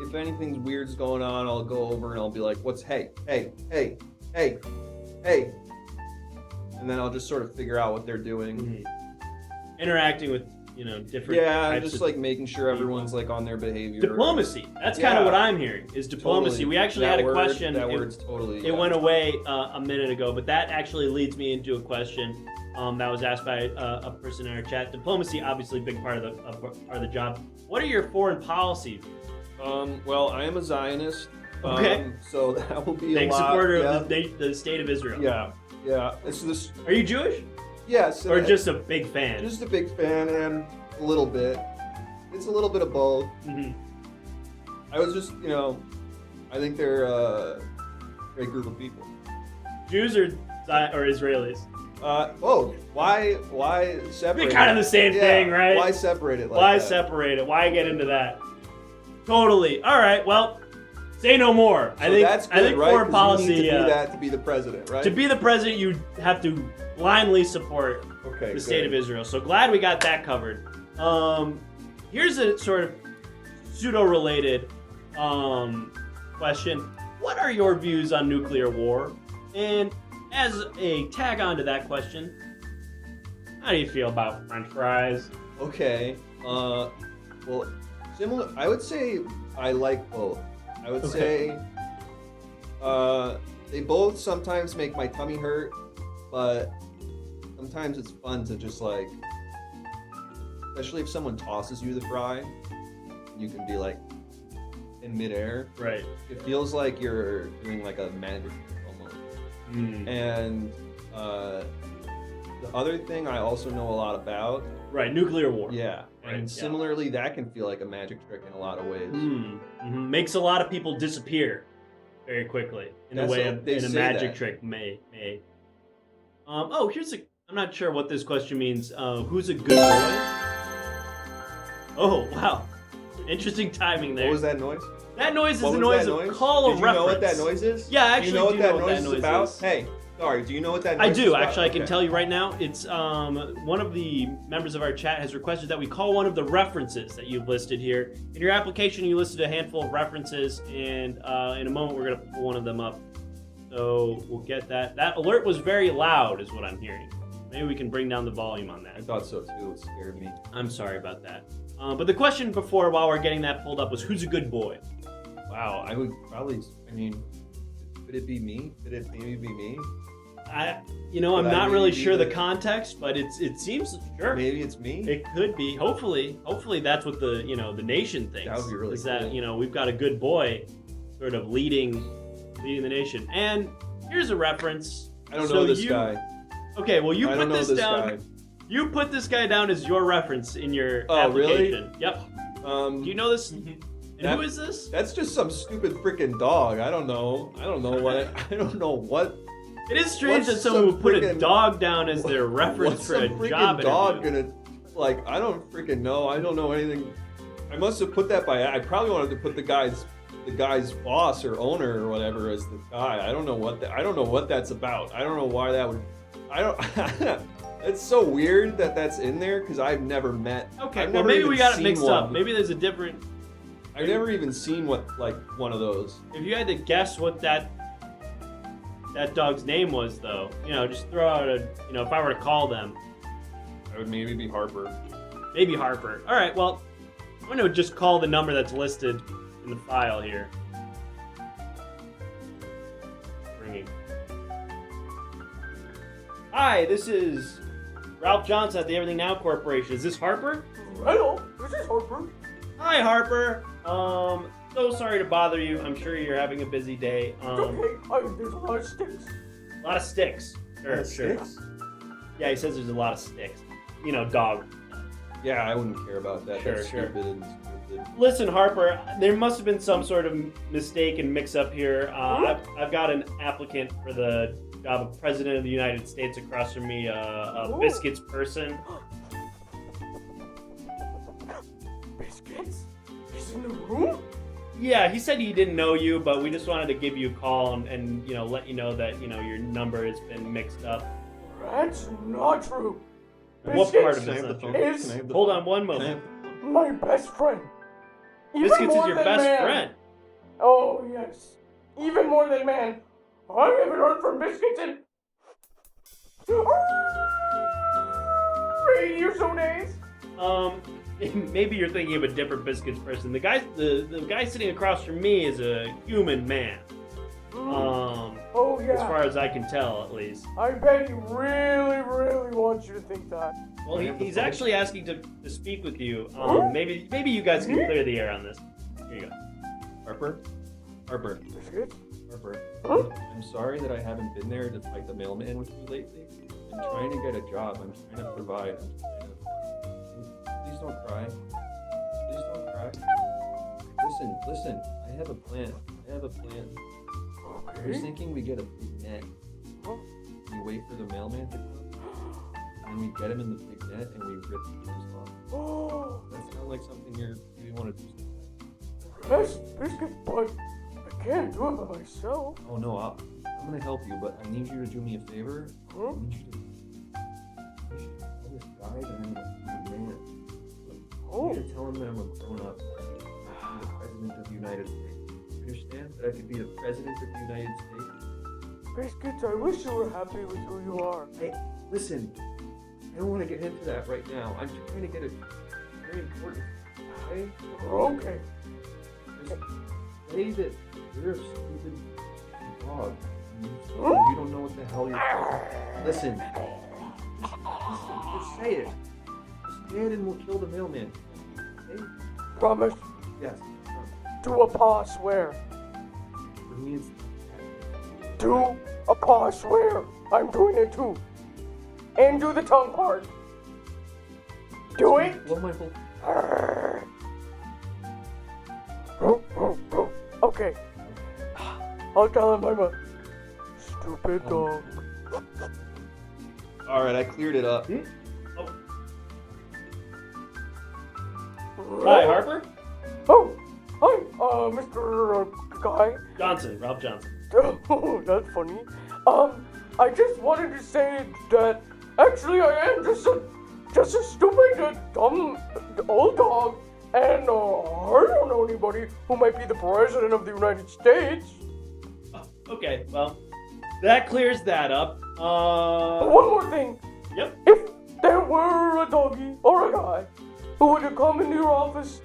if anything weird's going on, I'll go over and I'll be like, hey. And then I'll just sort of figure out what they're doing. Mm-hmm. Interacting with, different types just of like making sure everyone's like on their behavior. diplomacy. That's kind of what I'm hearing is diplomacy. Totally. We actually had a question. That word's totally. It went away a minute ago, but that actually leads me into a question that was asked by a person in our chat. Diplomacy, obviously, a big part of the job. What are your foreign policies? Well, I am a Zionist. Okay. So that will be Big a lot. supporter of the state of Israel. Yeah. It's this. Are you Jewish? Yes. Or just a big fan? Just a big fan and a little bit. It's a little bit of both. Mm-hmm. I was just, I think they're a great group of people. Jews or Israelis? Both. Why separate? They're kind of the same thing, right? Why separate it? Why separate it? Why get into that? Totally. All right. Well, say no more. So that's good, I think right? foreign policy. You need to do that to be the president, right? To be the president, you have to blindly support the state of Israel. So glad we got that covered. Here's a sort of pseudo-related question. What are your views on nuclear war? And as a tag on to that question, how do you feel about French fries? Okay. Well, similar. I would say I like both. I would say they both sometimes make my tummy hurt, but sometimes it's fun to just like, especially if someone tosses you the fry, you can be like in midair. Right. It feels like you're doing like a magic trick almost. And the other thing I also know a lot about. Right, nuclear war. Yeah. Right, And similarly, that can feel like a magic trick in a lot of ways. Mm-hmm. Makes a lot of people disappear very quickly in a way in a magic trick may. I'm not sure what this question means. Who's a good boy? Oh, wow. Interesting timing there. What was that noise? That noise is the noise of call a reference. Do you know what that noise is? Yeah, actually, do you know what that noise is about? Hey, sorry, do you know what that noise I is do, about? actually. I can tell you right now. It's one of the members of our chat has requested that we call one of the references that you've listed here. In your application, you listed a handful of references, and in a moment, we're going to pull one of them up. So we'll get that. That alert was very loud, is what I'm hearing. Maybe we can bring down the volume on that. I thought so too. It scared me. I'm sorry about that. But the question before, while we're getting that pulled up, was who's a good boy? Wow, I would probably. I mean, could it be me? Could it maybe be me? I'm not really sure the context, but it seems sure. Maybe it's me. It could be. Hopefully that's what the nation thinks. That would be really is cool. That we've got a good boy, sort of leading the nation. And here's a reference. I don't know this guy. Okay, well you I put don't know this this down. guy. You put this guy down as your reference in your Oh, really? application. Yep. Do you know this? And who is this? That's just some stupid freaking dog. I don't know what. I don't know what. It is strange that someone would put a dog down as their reference for a job freaking dog interview. gonna I don't freaking know. I don't know anything. I must have put that by. I probably wanted to put the guy's boss or owner or whatever as the guy. I don't know what that's about. I don't know why that would. I don't. It's so weird that that's in there because I've never met. Okay, well maybe we got it mixed up. Maybe there's a different. I've never even seen one of those. If you had to guess what that dog's name was, though, just throw out if I were to call them, I would maybe be Harper. Maybe Harper. All right, well, I'm going to just call the number that's listed in the file here. Ringing. Hi, this is Ralph Johnson at the Everything Now Corporation. Is this Harper? Hello, this is Harper. Hi, Harper. So sorry to bother you. I'm sure you're having a busy day. It's okay. There's a lot of sticks. A lot of sticks. Sure. Sticks? Yeah, he says there's a lot of sticks. Dog. Yeah, I wouldn't care about that. Sure, That's sure. stupid and stupid. Listen, Harper, there must have been some sort of mistake and mix-up here. I've got an applicant for the job of President of the United States across from me, a biscuits person. Biscuits? in the room? Yeah, he said he didn't know you, but we just wanted to give you a call and let you know that, your number has been mixed up. That's not true. What part of Can I it's have the not phone? true? Is Can I have the Hold phone? on one Can I moment. have- my best friend. Even Biscuits is more your than best man. friend. Oh, yes. Even more than man. I haven't heard from Biscuits in 8 years or so days. Maybe you're thinking of a different Biscuits person. The guy sitting across from me is a human man. Oh, yeah. As far as I can tell, at least. I bet he really, really wants you to think that. Well, he's actually asking to speak with you. Maybe you guys can clear the air on this. Here you go. Harper? Harper. Biscuits? Harper. Huh? I'm sorry that I haven't been there to fight the mailman with you lately. I'm trying to get a job. I'm trying to provide. Please don't cry. Please don't cry. Listen. I have a plan. I was Okay. thinking we get a big net. We wait for the mailman to come. And we get him in the big net and we rip the ears off. Oh, That sounds like something you want to do sometime. yes, Biscuits, but I can't do it by myself. Oh no, I'm gonna help you, but I need you to do me a favor. Huh? I need you to tell this guy that I'm a man. Oh. I need to tell him that I'm a grown up. I'm the president of the United States. You understand that I could be the president of the United States? Biscuits, I wish you were happy with who you are. Hey, listen. I don't want to get into that right now. I'm trying to get a very important. Okay? Okay. Just say that you're a stupid dog. You don't know what the hell you're. Listen. Just say it. Just say it and we'll kill the mailman. Okay? Promise. Yes. Do a paw swear. For me, it's. Do a paw swear. I'm doing it too. And do the tongue part. Do it. Blow my whole. Okay. I'll tell him I'm a stupid dog. Alright, I cleared it up. Hi, Harper. Oh, hi, Mr. Guy. Johnson, Ralph Johnson. Oh, that's funny. I just wanted to say that actually I am just a stupid, dumb old dog, and I don't know anybody who might be the president of the United States. Okay, well, that clears that up. One more thing. Yep. If there were a doggy or a guy who would have come into your office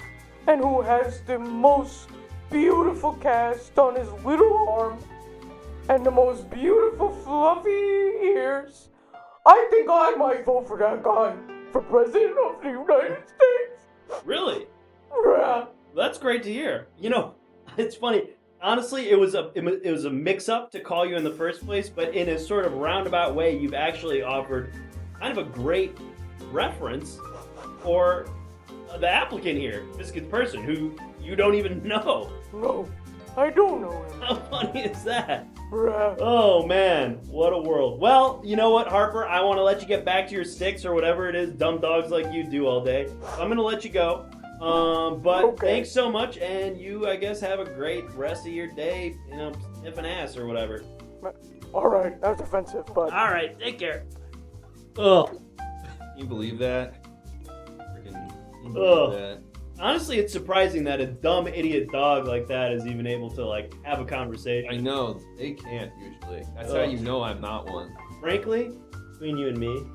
and who has the most beautiful cast on his little arm and the most beautiful fluffy ears, I think I might vote for that guy for president of the United States. Really? Yeah. That's great to hear. It's funny. Honestly, it was a mix-up to call you in the first place, but in a sort of roundabout way, you've actually offered kind of a great reference for the applicant here, Biscuit's person, who you don't even know. No, I don't know him. How funny is that? Yeah. Oh man, what a world. Well, you know what, Harper? I want to let you get back to your sticks or whatever it is dumb dogs like you do all day. So I'm going to let you go. But Okay. thanks so much, and you, I guess, have a great rest of your day, sniffing ass or whatever. Alright, that was offensive, but... Alright, take care. Ugh. Can you believe that? Freaking. Can you Ugh. believe that? Honestly, it's surprising that a dumb idiot dog like that is even able to, have a conversation. I know, they can't usually. That's how Ugh. you know I'm not one. Frankly, between you and me,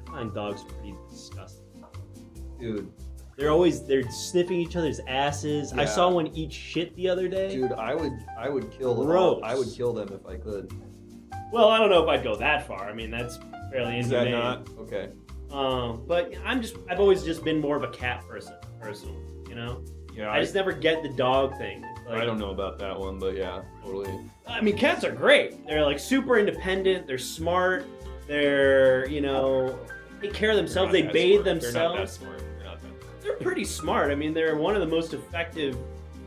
I find dogs pretty disgusting. Dude. They're sniffing each other's asses. I Yeah. saw one eat shit the other day. Dude, I would kill them. Gross. I would kill them if I could. Well, I don't know if I'd go that far. I mean, that's fairly Is that inhumane. not? Okay. But I've always just been more of a cat person, personally. Yeah, I just never get the dog thing. I don't know about that one, but yeah, totally. I mean, cats are great. They're super independent. They're smart. They're take care of themselves. They bathe themselves. They're not that smart. They're pretty smart. I mean, they're one of the most effective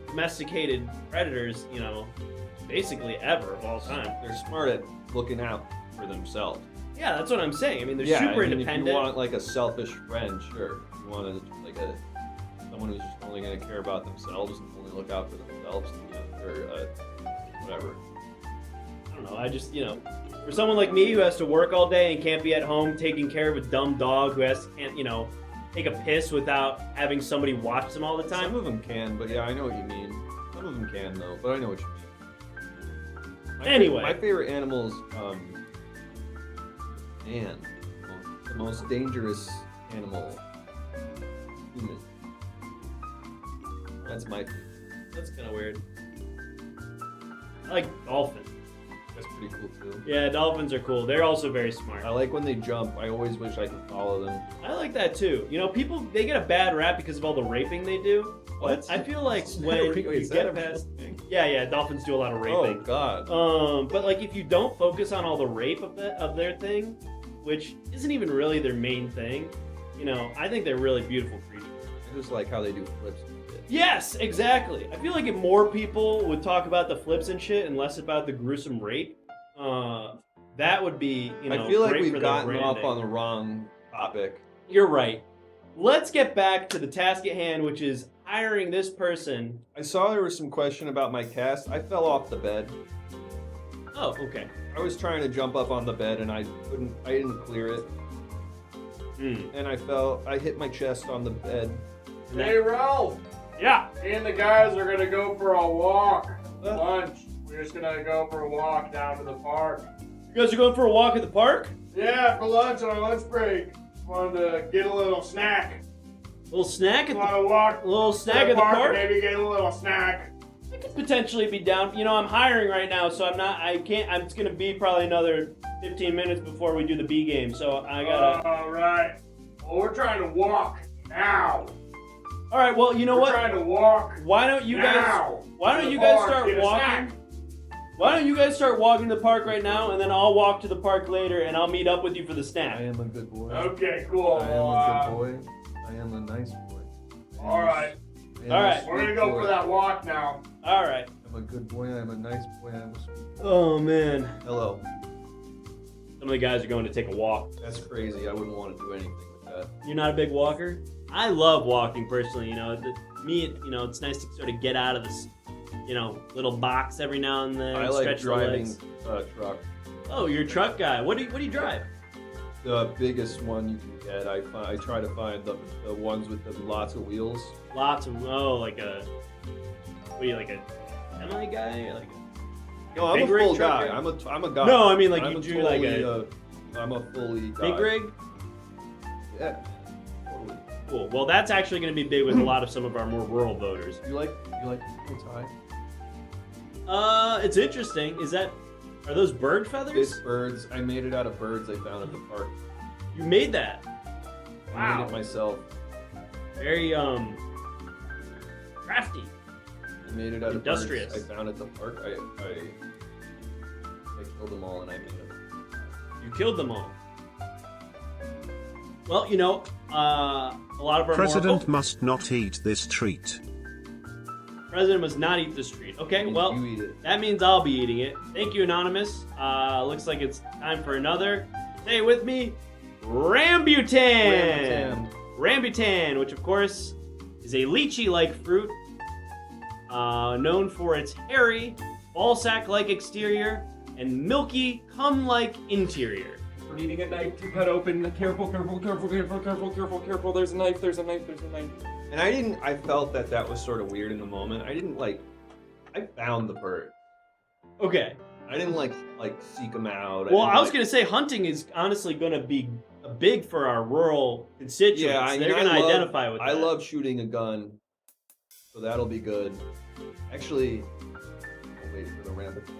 domesticated predators, basically ever of all time. They're smart at looking out for themselves. Yeah, that's what I'm saying. I mean, they're Yeah, super I mean, independent. If you want a selfish friend, sure. If you want someone who's just only going to care about themselves and only look out for themselves, or whatever. I don't know. I just, for someone like me who has to work all day and can't be at home taking care of a dumb dog who can't, take a piss without having somebody watch them all the time. Some of them can, but yeah, I know what you mean. Some of them can though, but I know what you mean. Anyway, my favorite animals, the most dangerous animal, human. That's my favorite. That's kind of weird. I like dolphins. That's pretty cool too. Yeah, dolphins are cool. They're also very smart. I like when they jump. I always wish I could follow them. I like that too. People, they get a bad rap because of all the raping they do. What? I feel like when you get past... Yeah, dolphins do a lot of raping. Oh, God. But like if you don't focus on all the rape of their thing, which isn't even really their main thing, I think they're really beautiful creatures. I just like how they do flips and shit. Yes, exactly. I feel like if more people would talk about the flips and shit and less about the gruesome rape, that would be, I feel like great we've for their gotten off branding. on the wrong topic. You're right. Let's get back to the task at hand, which is hiring this person. I saw there was some question about my cast. I fell off the bed. Oh, okay. I was trying to jump up on the bed and I didn't clear it. And I hit my chest on the bed. Hey, Ralph. Yeah. Me and the guys are gonna go for a walk. Lunch. We're just gonna go for a walk down to the park. You guys are going for a walk at the park? Yeah, for lunch on our lunch break. Wanted to get a little snack. A little snack at Want to walk? A little snack to at the park? Maybe get a little snack. I could potentially be down. I'm hiring right now, so it's gonna be probably another 15 minutes before we do the B game, so I gotta... All right. Well, we're trying to walk now. All right, well, you know what? We're trying to walk Why don't you now. start walking? Why don't you guys start walking to the park right now, and then I'll walk to the park later, and I'll meet up with you for the snack. I am a good boy. Okay, cool. I am a good boy. I am a nice boy. All right. We're gonna go for that walk now. All right. I'm a good boy. I'm a nice boy. I'm a sweet boy. Oh man. Hello. Some of the guys are going to take a walk. That's crazy. I wouldn't want to do anything with that. You're not a big walker? I love walking personally. It's nice to sort of get out of this, little box every now and then. I like stretch driving the legs. truck. Oh, you're a truck guy. What do you drive? The biggest one you can get. I try to find the ones with the lots of wheels. Like a semi guy? No, I'm a full guy. I'm a guy. No, I mean like I'm you do totally, like I'm a fully guy. big rig? Yeah. Totally. Cool. Well, that's actually going to be big with a lot of some of our more rural voters. You like it's high? It's interesting. Are those bird feathers? It's birds. I made it out of birds I found at the park. You made that? I made it myself. Very crafty. I made it out industrious. of birds I found at the park. I killed them all and I made them. You killed them all. Well, a lot of our President must not eat this treat. President must not eat this treat. Okay, well, you eat it. That means I'll be eating it. Thank you, Anonymous. Looks like it's time for another. Say it with me. Rambutan! Rambutan, which of course is a lychee-like fruit, known for its hairy, ball-sack-like exterior and milky, cum-like interior. We're needing a knife to cut open. Careful, careful, careful, careful, careful, careful, careful. There's a knife, there's a knife, there's a knife. And I felt that was sort of weird in the moment. I found the bird. Okay. I didn't like seek them out. Well, I was going to say hunting is honestly going to be big for our rural constituents. Yeah, they're going to identify with that. I love shooting a gun, so that'll be good. Actually, I'll wait for the rambutan.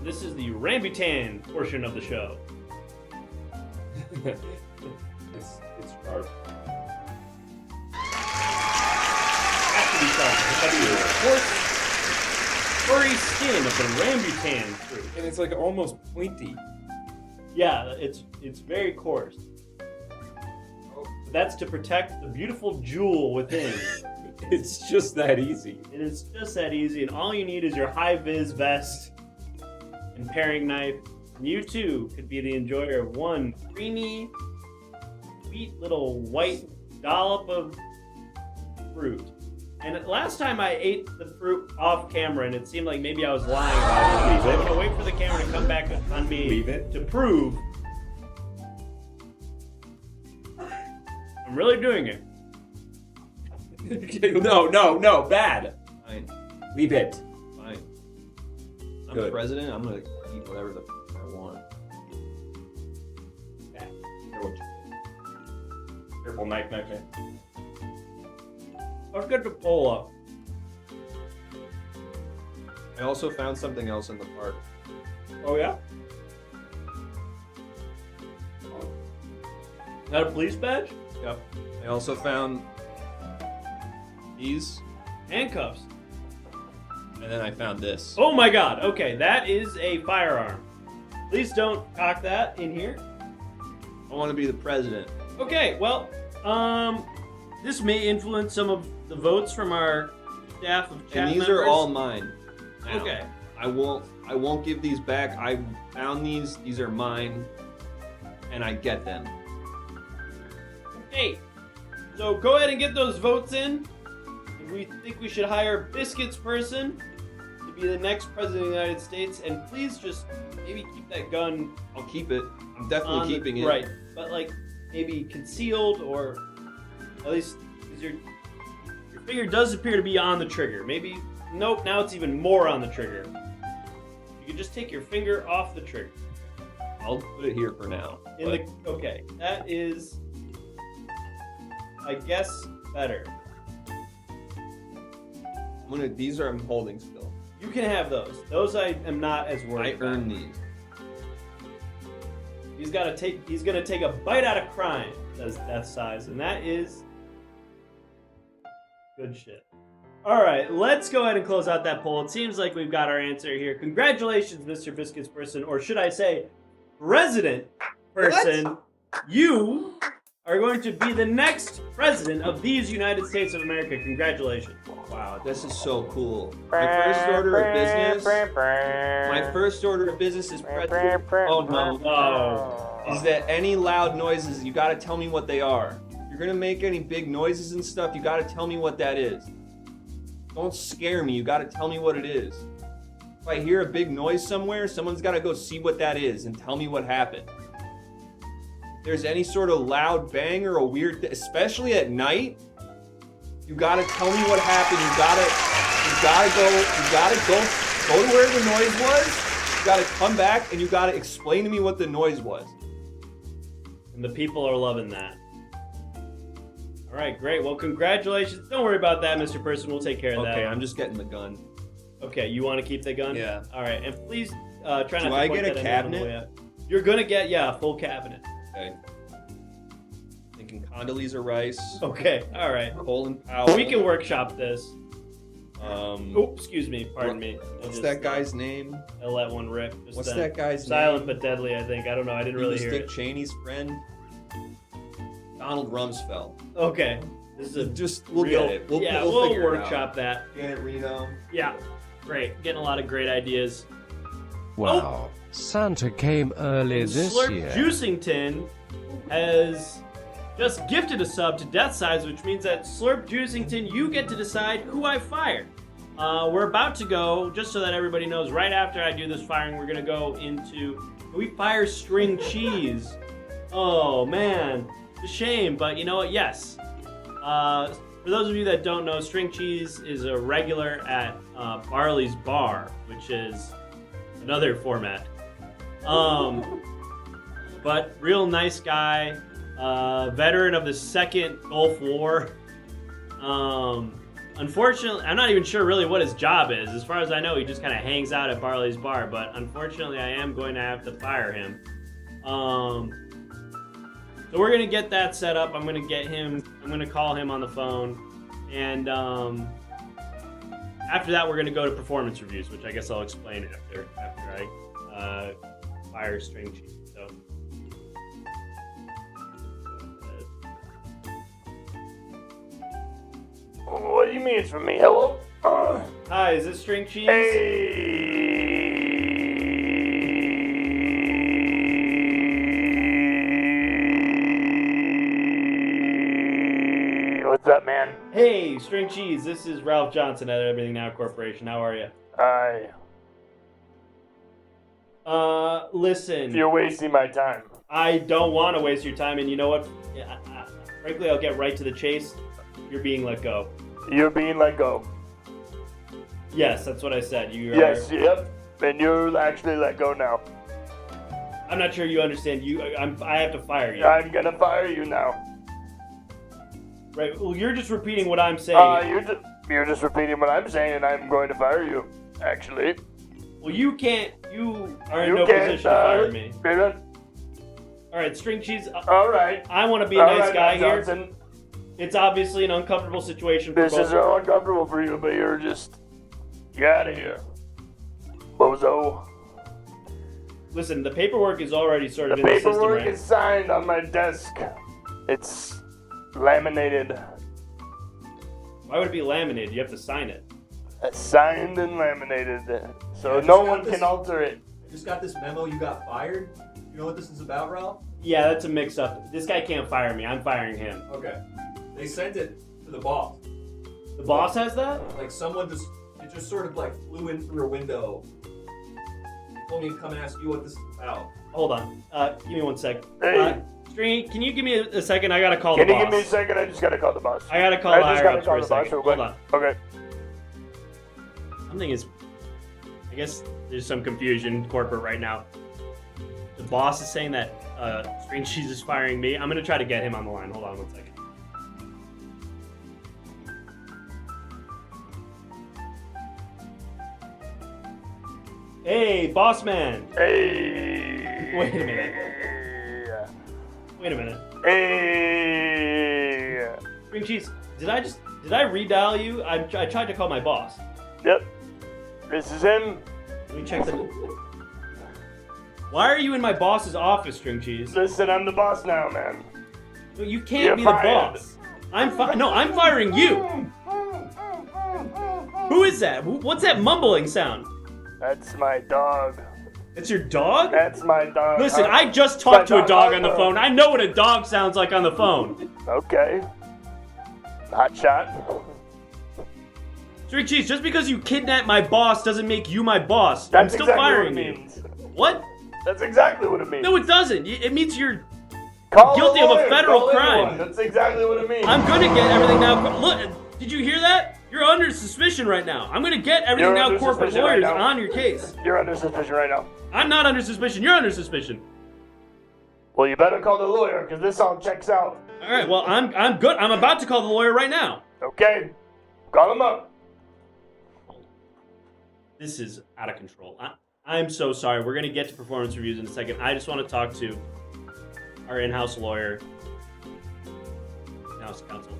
This is the rambutan portion of the show. It's sharp. Furry skin of the rambutan fruit. And it's like almost pointy. Yeah, it's very coarse. That's to protect the beautiful jewel within. It's just that easy. And it's just that easy, and all you need is your high-vis vest and paring knife. And you too could be the enjoyer of one creamy, sweet little white dollop of fruit. And last time I ate the fruit off camera, and it seemed like maybe I was lying about it. So I'm gonna wait for the camera to come back on me to prove I'm really doing it. No, bad. Fine. Leave it. Fine. I'm Good. president. I'm gonna eat whatever the fuck I want. Careful, knife. Let's get the poll up. I also found something else in the park. Oh yeah? Is that a police badge? Yep. I also found these, Handcuffs. and then I found this. Oh my god, okay, that is a firearm. Please don't cock that in here. I want to be the president. Okay, well, this may influence some of the votes from our staff of chat And these members. are all mine. Now. Okay. I won't give these back. I found these. These are mine, and I get them. Okay, so go ahead and get those votes in. We think we should hire Biscuits person to be the next president of the United States, and please just maybe keep that gun. I'll keep it. I'm definitely keeping it. Right, but like maybe concealed, or at least your finger does appear to be on the trigger. Maybe nope. Now it's even more on the trigger. You can just take your finger off the trigger. I'll put it here for now. Okay, that is, I guess, better. These are I'm holding still. You can have those. Those I am not as worried about. I earned these. He's gonna take a bite out of crime, says Death Size, and that is good shit. Alright, let's go ahead and close out that poll. It seems like we've got our answer here. Congratulations, Mr. Biscuits person, or should I say, Resident person. What? You are going to be the next president of these United States of America. Congratulations. Wow, this is so cool. My first order of business is president. Oh no. Oh. Is that any loud noises, you gotta tell me what they are. If you're gonna make any big noises and stuff, you gotta tell me what that is. Don't scare me, you gotta tell me what it is. If I hear a big noise somewhere, someone's gotta go see what that is and tell me what happened. If there's any sort of loud bang or a weird especially at night, you gotta tell me what happened. You gotta go to where the noise was. You gotta come back and you gotta explain to me what the noise was. And the people are loving that. All right, great. Well, congratulations. Don't worry about that, Mr. Person. We'll take care of that. Okay, I'm just getting the gun. Okay, you want to keep the gun? Yeah. All right, and please try not to Do I point get a that cabinet? animal yet. You're gonna get a full cabinet. Okay. Thinking Condoleezza Rice. Okay, all right. Colin Powell. We can workshop this. Oh, excuse me. Pardon me. What's that guy's name? I let one rip. Just What's that guy's Silent name? but deadly, I think. I don't know. I didn't really hear Dick it. Cheney's friend. Donald Rumsfeld. Okay. This is we'll get it. We'll figure it out. workshop that. Janet Reno. Yeah. Great. Getting a lot of great ideas. Wow. Santa came early this Slurp year. Juicington has just gifted a sub to Death Size, which means that Slurp Juicington, you get to decide who I fired. We're about to go, just so that everybody knows, right after I do this firing, we're going to go into, can we fire String Cheeze? Oh, man. It's a shame, but you know what? Yes. For those of you that don't know, String Cheeze is a regular at Barley's Bar, which is another format. But real nice guy, veteran of the Second Gulf War. Unfortunately, I'm not even sure really what his job is. As far as I know, he just kind of hangs out at Barley's Bar, but unfortunately, I am going to have to fire him. So we're going to get that set up. I'm going to call him on the phone. And after that, we're going to go to performance reviews, which I guess I'll explain after I fire String Cheese. So. What do you mean it's for me? Hello? Hi, is this String Cheese? man. Hey, String Cheese, this is Ralph Johnson at Everything Now Corporation. How are you? Hi. Listen. You're wasting my time. I don't want to waste your time, and you know what? Frankly, I'll get right to the chase. You're being let go. You're being let go. Yes, that's what I said. Yes, yep. And you're actually let go now. I'm not sure you understand. I have to fire you. I'm gonna fire you now. Right. Well, you're just repeating what I'm saying. You're just repeating what I'm saying, and I'm going to fire you. Actually. Well, you can't. You are in no position to fire me. All right, String Cheese. All right. I want to be a nice guy here. Johnson. It's obviously an uncomfortable situation for This both. is uncomfortable for you, but you're out of here, bozo. Listen, the paperwork is already sort of The in the system, paperwork right? is signed on my desk. It's laminated. Why would it be laminated? You have to sign it. Signed and laminated, so no one can alter it. I just got this memo. You got fired. You know what this is about, Ralph? Yeah, that's a mix-up. This guy can't fire me. I'm firing him. Okay. They sent it to the boss. The boss has that? Like someone it just sort of like flew in through a window. They told me to come and ask you what this is about. Hold on. Give me 1 sec. Hey. String, can you give me a second? I gotta call Can the you boss. give me a second? I just gotta call the boss. I gotta call the higher ups for a second. real Hold quick. on. Okay. Something is... I guess there's some confusion corporate right now. The boss is saying that String Cheese is firing me. I'm gonna try to get him on the line. Hold on 1 second. Hey, boss man. Hey. Wait a minute. Wait a minute. Hey. String Cheese, did I redial you? I tried to call my boss. Yep. This is him. Let me check the... Why are you in my boss's office, String Cheese? Listen, I'm the boss now, man. No, you can't You're be fired. the boss. I'm firing you. Who is that? What's that mumbling sound? That's my dog. It's your dog? That's my dog. Listen, I just talked to a dog on the phone. I know what a dog sounds like on the phone. Okay. Hot shot. String Cheese, just because you kidnapped my boss doesn't make you my boss. That's I'm still exactly firing what it you. means. What? That's exactly what it means. No, it doesn't. It means you're Call guilty a of a lawyer. federal Call crime. anyone. That's exactly what it means. I'm gonna get Everything Now. Look, did you hear that? You're under suspicion right now. I'm gonna get Everything You're Now under corporate suspicion right lawyers now. on your case. You're under suspicion right now. I'm not under suspicion. You're under suspicion. Well, you better call the lawyer, because this all checks out. All right. Well, I'm good. I'm about to call the lawyer right now. Okay. Call him up. This is out of control. I'm so sorry. We're gonna get to performance reviews in a second. I just want to talk to our in-house lawyer, in-house counsel.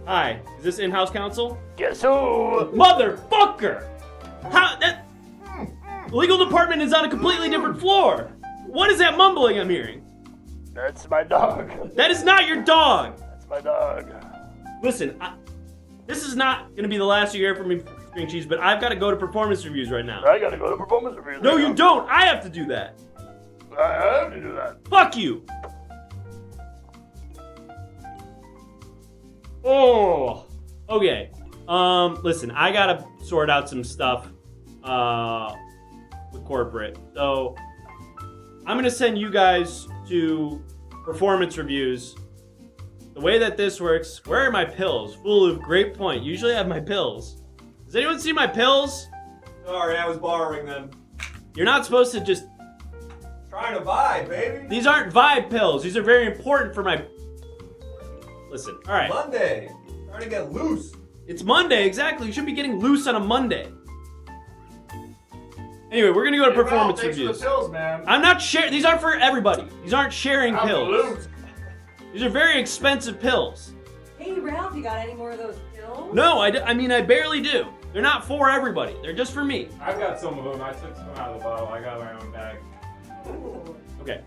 Hi, is this in-house counsel? Guess who? Motherfucker! How that? The legal department is on a completely different floor. What is that mumbling I'm hearing? That's my dog. That is not your dog. That's my dog. Listen, this is not gonna be the last you hear from me, String Cheese, but I've got to go to performance reviews right now. I gotta go to performance reviews. No, right you now. don't. I have to do that. I have to do that. Fuck you. Oh. Okay. Listen, I gotta sort out some stuff with corporate. So I'm gonna send you guys to performance reviews. The way that this works, where are my pills? Full of great point. Usually I have my pills. Does anyone see my pills? Sorry, I was borrowing them. You're not supposed to just... Trying to vibe, baby. These aren't vibe pills. These are very important for my... Listen, alright. Monday. Trying to get loose. It's Monday, exactly. You should be getting loose on a Monday. Anyway, we're gonna go to performance Thanks reviews. for the pills, man. I'm not sharing. These aren't for everybody. These aren't sharing I'm pills. loose. These are very expensive pills. Hey, Ralph, you got any more of those pills? No, I mean, I barely do. They're not for everybody. They're just for me. I've got some of them. I took some out of the bottle. I got my own bag. Okay.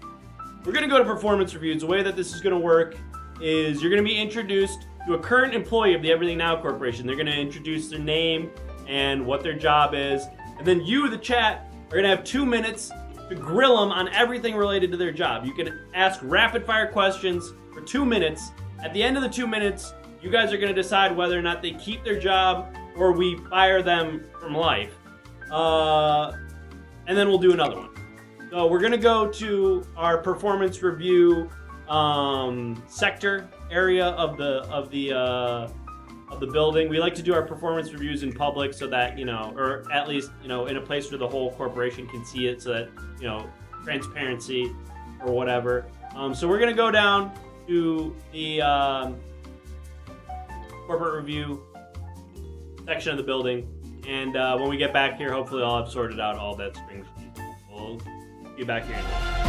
We're gonna go to performance reviews. The way that this is gonna work is you're gonna be introduced to a current employee of the Everything Now Corporation. They're gonna introduce their name and what their job is. And then you, the chat, are gonna have 2 minutes to grill them on everything related to their job. You can ask rapid fire questions for 2 minutes, At the end of the 2 minutes, you guys are going to decide whether or not they keep their job or we fire them from life. And then we'll do another one. So we're going to go to our performance review sector area of the building. We like to do our performance reviews in public so that, or at least, in a place where the whole corporation can see it, so that, transparency or whatever. So we're going to go down to the corporate review section of the building. And when we get back here, hopefully I'll have sorted out all that springs. We'll be back here in a minute.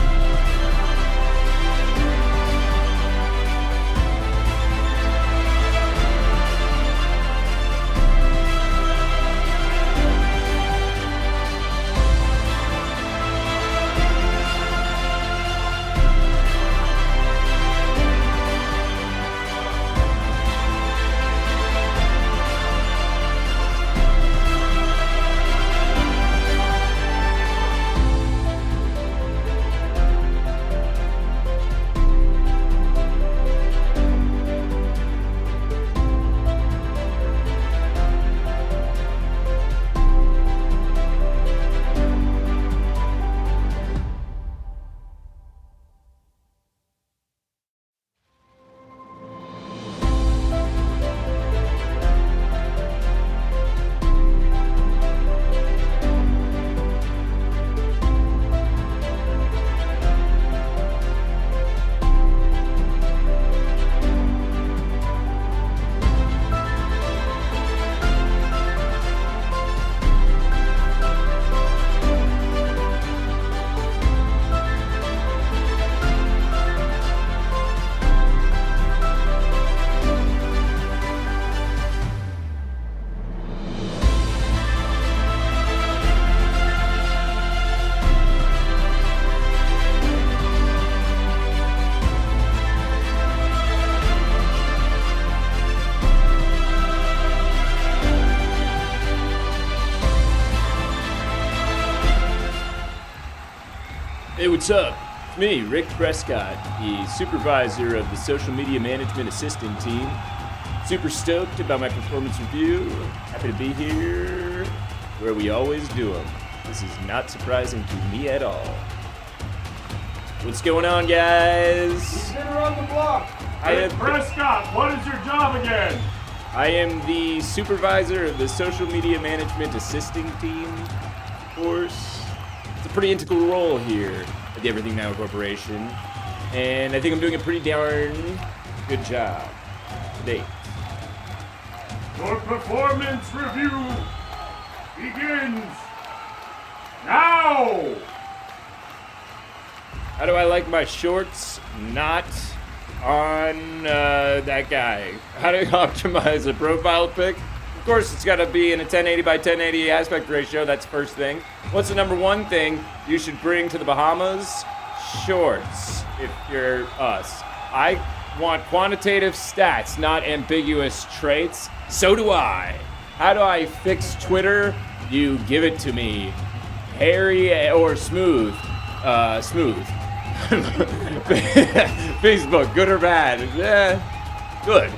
Hey, what's up? It's me, Rick Prescott, the supervisor of the social media management assistant team. Super stoked about my performance review. Happy to be here where we always do them. This is not surprising to me at all. What's going on, guys? Who's been around the block? Rick Prescott, what is your job again? I am the supervisor of the social media management assisting team, of course. It's a pretty integral role here at the Everything Now Corporation, and I think I'm doing a pretty darn good job today. Your performance review begins now! How do I like my shorts not on that guy? How do I optimize a profile pic? Of course, it's got to be in a 1080 by 1080 aspect ratio. That's first thing. What's the number one thing you should bring to the Bahamas? Shorts, if you're us. I want quantitative stats, not ambiguous traits. So do I. How do I fix Twitter? You give it to me. Hairy or smooth? Smooth. Facebook, good or bad? Good.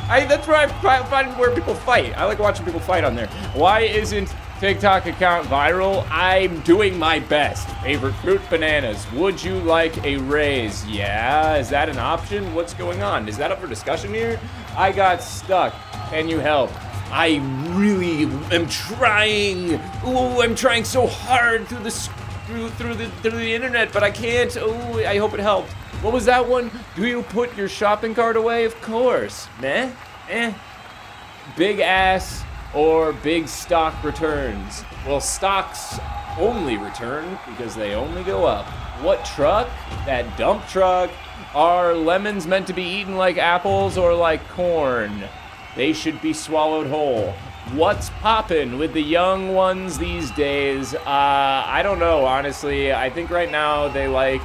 That's where I find where people fight. I like watching people fight on there. Why isn't TikTok account viral? I'm doing my best. Favorite fruit, bananas. Would you like a raise? Yeah, is that an option? What's going on? Is that up for discussion here? I got stuck. Can you help? I really am trying. Ooh, I'm trying so hard through the internet, but I can't. Ooh, I hope it helped. What was that one? Do you put your shopping cart away? Of course. Meh? Big ass or big stock returns? Well, stocks only return because they only go up. What truck? That dump truck. Are lemons meant to be eaten like apples or like corn? They should be swallowed whole. What's poppin' with the young ones these days? I don't know, honestly. I think right now they like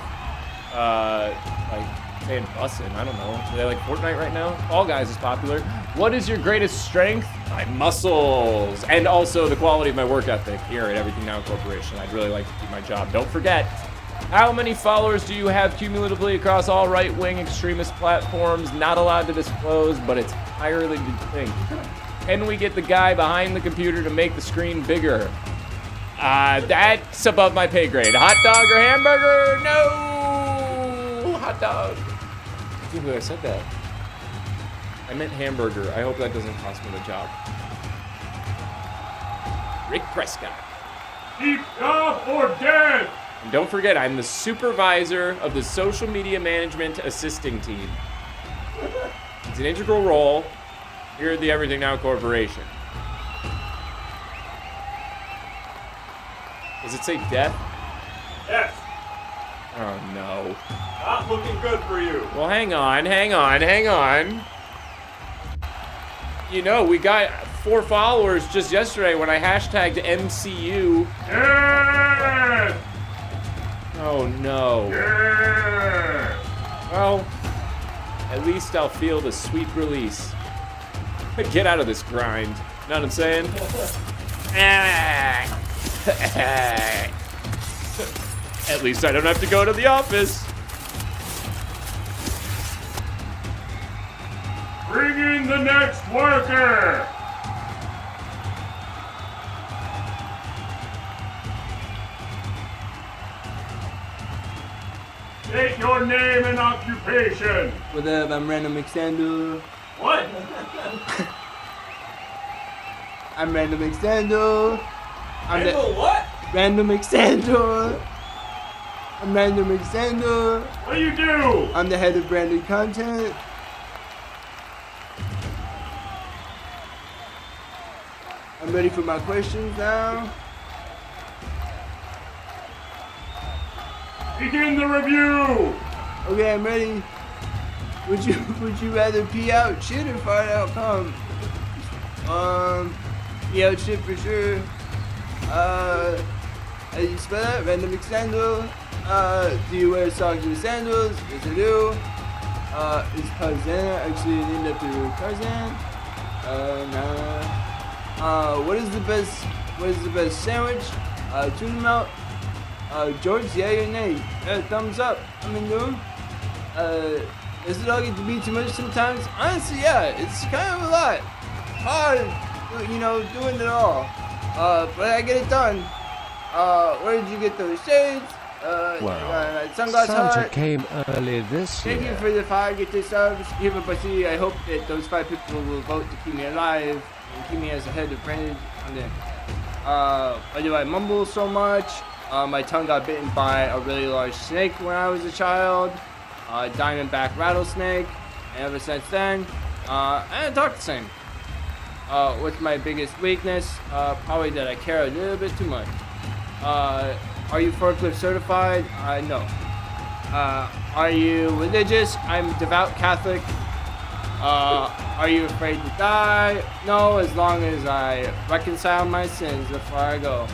saying bussin', I don't know. Do they like Fortnite right now? Fall Guys is popular. What is your greatest strength? My muscles. And also the quality of my work ethic here at Everything Now Corporation. I'd really like to keep my job. Don't forget, How many followers do you have cumulatively across all right-wing extremist platforms? Not allowed to disclose, but it's entirely to think. Can we get the guy behind the computer to make the screen bigger? That's above my pay grade. Hot dog or hamburger? No! Hot dog. I can't believe I said that. I meant hamburger. I hope that doesn't cost me the job. Rick Prescott. Keep up or dead! And don't forget, I'm the supervisor of the social media management assisting team. It's an integral role here at the Everything Now Corporation. Does it say death? Yes. Oh, no. Not looking good for you. Well, hang on. You know, we got 4 followers just yesterday when I hashtagged MCU. Yes! Oh, no. Yes! Well, at least I'll feel the sweet release. Get out of this grind. Know what I'm saying? At least I don't have to go to the office. Bring in the next worker! State your name and occupation. What up? I'm Random McSandal. What? I'm Random McSandal. Randall what? Random McSandal. I'm Random McSandal. What do you do? I'm the head of branded content. I'm ready for my questions now. Begin the review. Okay, I'm ready. Would you rather pee out shit or fart out cum? Pee out shit for sure. How do you spell that? Random sandal. Do you wear socks or sandals? Yes, I do. Is Tarzan actually named after Tarzan? Nah. What is the best sandwich? Tuna melt. George, yeah or nay? Thumbs up. I'm into him. Does it all get to be too much sometimes? Honestly, yeah. It's kind of a lot. Hard, doing it all. But I get it done. Where did you get those shades? Sunglass Santa Hut. came early this year. Thank you for the 5 get this subs. Give up a C. I hope that those 5 people will vote to keep me alive and keep me as the head of branded content. Why do I mumble so much? My tongue got bitten by a really large snake when I was a child. Diamondback rattlesnake. And ever since then, I don't talk the same. What's my biggest weakness? Probably that I care a little bit too much. Are you forklift certified? No. Are you religious? I'm a devout Catholic. Are you afraid to die? No, as long as I reconcile my sins before I go.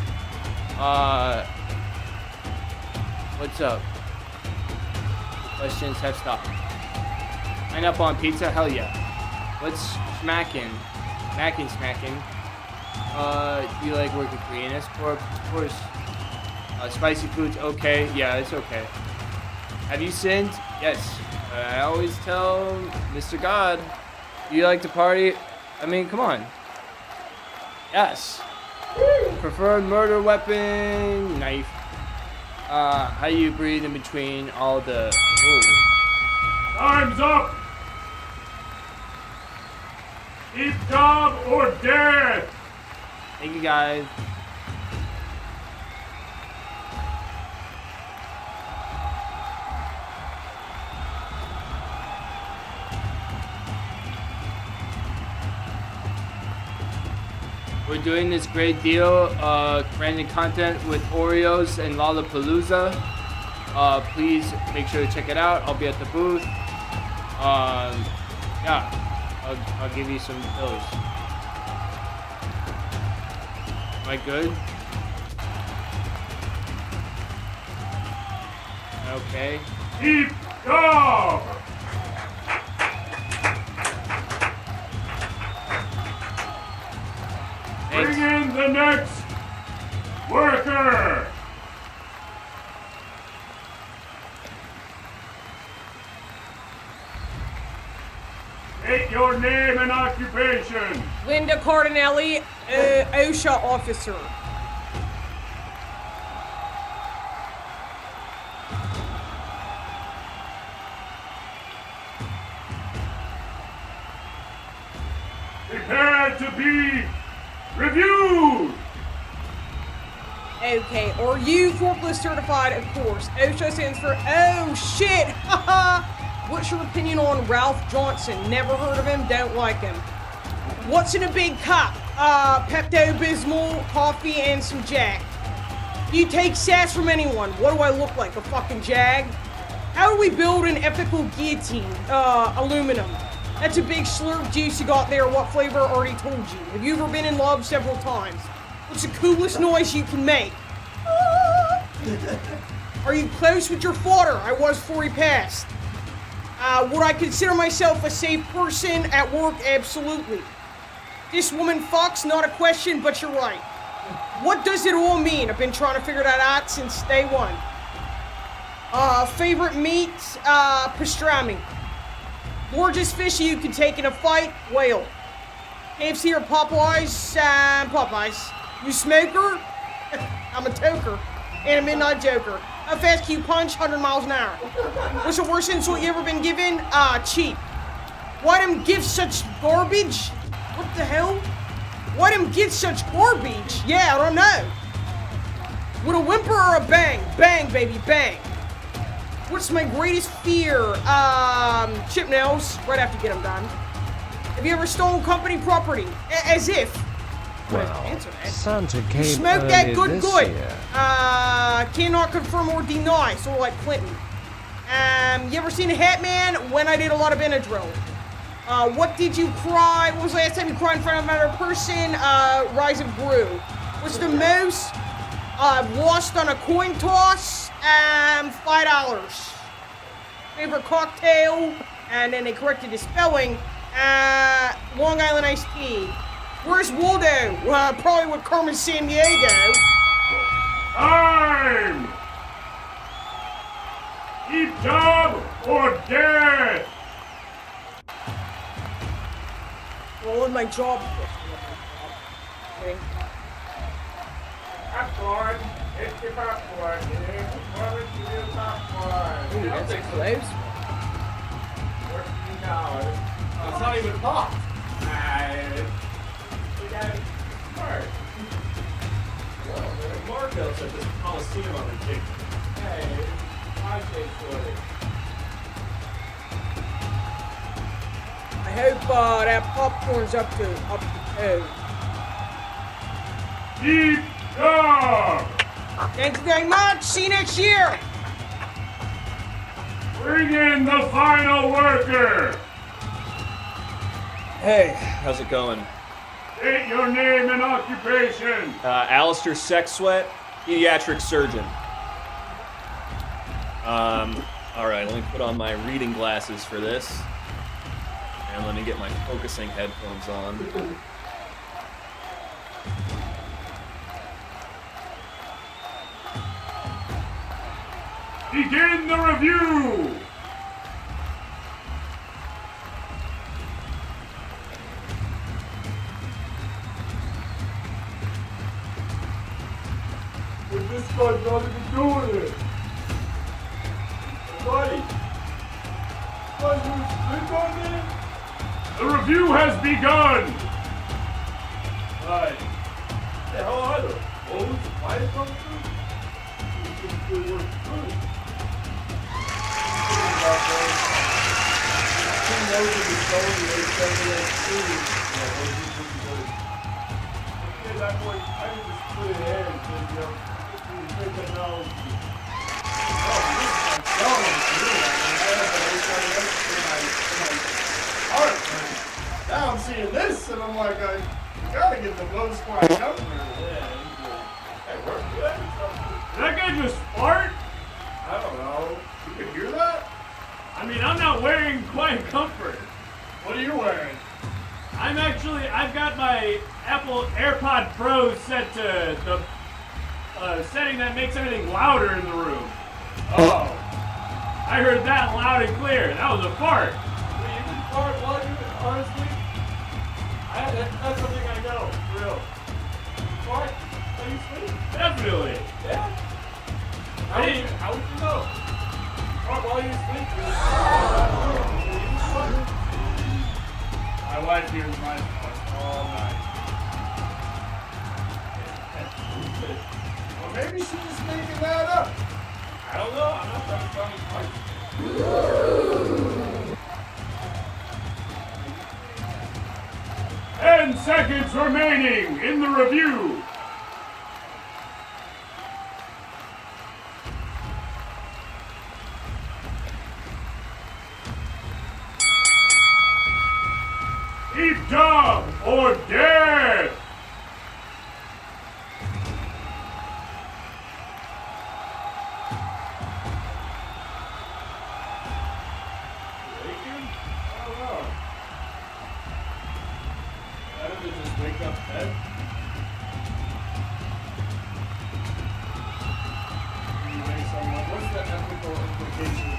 What's up? Questions have stopped. Pineapple on pizza? Hell yeah. What's smacking? Smacking. Do you like working for ENS Corp? Of course. Spicy food's okay. Yeah, it's okay. Have you sinned? Yes. I always tell Mr. God, do you like to party? I mean, come on. Yes. Preferred murder weapon, knife. How do you breathe in between all the... Ooh. Time's up. Keep job or dead. Thank you, guys. We're doing this great deal, branded content with Oreos and Lollapalooza. Please make sure to check it out. I'll be at the booth. Yeah, I'll give you some of those. Am I good? Okay. Keep job. Bring in the next worker. State your name and occupation. Linda Cardinelli, OSHA officer. Prepare to be reviewed. Okay, are you forklift certified? Of course. OSHA stands for oh shit. Haha. What's your opinion on Ralph Johnson? Never heard of him, don't like him. What's in a big cup? Pepto-Bismol, coffee, and some Jack. Do you take sass from anyone? What do I look like, a fucking jag? How do we build an ethical guillotine? Aluminum. That's a big slurp juice you got there. What flavor? Already told you. Have you ever been in love several times? What's the coolest noise you can make? Are you close with your father? I was before he passed. Would I consider myself a safe person at work? Absolutely. This woman fucks, not a question, but you're right. What does it all mean? I've been trying to figure that out since day one. Favorite meat? Pastrami. Largest fish you could take in a fight? Whale. KFC or Popeyes? Popeyes. You smoker? I'm a toker. And a midnight joker. How fast can you punch? 100 miles an hour. What's the worst insult you ever been given? Cheap. Why them give such garbage? What the hell? Why them give such garbage? Yeah, I don't know. With a whimper or a bang? Bang, baby, bang. What's my greatest fear? Chip nails. Right after you get them done. Have you ever stolen company property? As if. Well, Santa came Smoke that early good. Year. Cannot confirm or deny, sort of like Clinton. You ever seen a Hatman? When I did a lot of Benadryl. What did you cry? What was the last time you cried in front of another person? Rise of Gru. What's the most lost on a coin toss? $5. Favorite cocktail? And then they corrected the spelling. Long Island iced tea. Where's Waldo? Probably with Carmen Sandiego. Time! Keep job or death! Well, with my job. Okay. Popcorn. It's your popcorn. Popcorn. Ooh, that's close. $14. It's not even hot. We got it smart. Marcos at this Coliseum on the chick. Hey, my shake for it. I hope that popcorn's up to code. Keep job! Thank you very much. See you next year. Bring in the final worker! Hey, how's it going? State your name and occupation! Alistair Sex Sweat, pediatric surgeon. Alright, let me put on my reading glasses for this. And let me get my focusing headphones on. Begin the review! What this guy's nothing to do with it. Buddy. Buddy, you spit on me? The review has begun! Right. The hell are they? Old fire coming through? They work good. Who knows if it's going to they sell me that food? Yeah, that boy, I can just put it in and say, you know, great technology. Oh, this is my dog. I have an art, man. Now I'm seeing this, and I'm like, I gotta get the blow squad number. Yeah, that worked good. Did that guy just fart? I don't know. You can hear that? I mean, I'm not wearing quiet comfort. What are you wearing? I've got my Apple AirPod Pro set to the setting that makes everything louder in the room. Oh. I heard that loud and clear. That was a fart. You can fart while you... honestly, that's something I know, for real. What? Are you sleep? Definitely. Yeah. How would you know? While you sleep, my wife hears my voice all night. Well, maybe she's just making that up. I don't know. I'm not trying to find it. 10 seconds remaining in the review. Keep job or dead. Bacon? I don't know. Better than just wake up dead. You make someone. What's the ethical implication?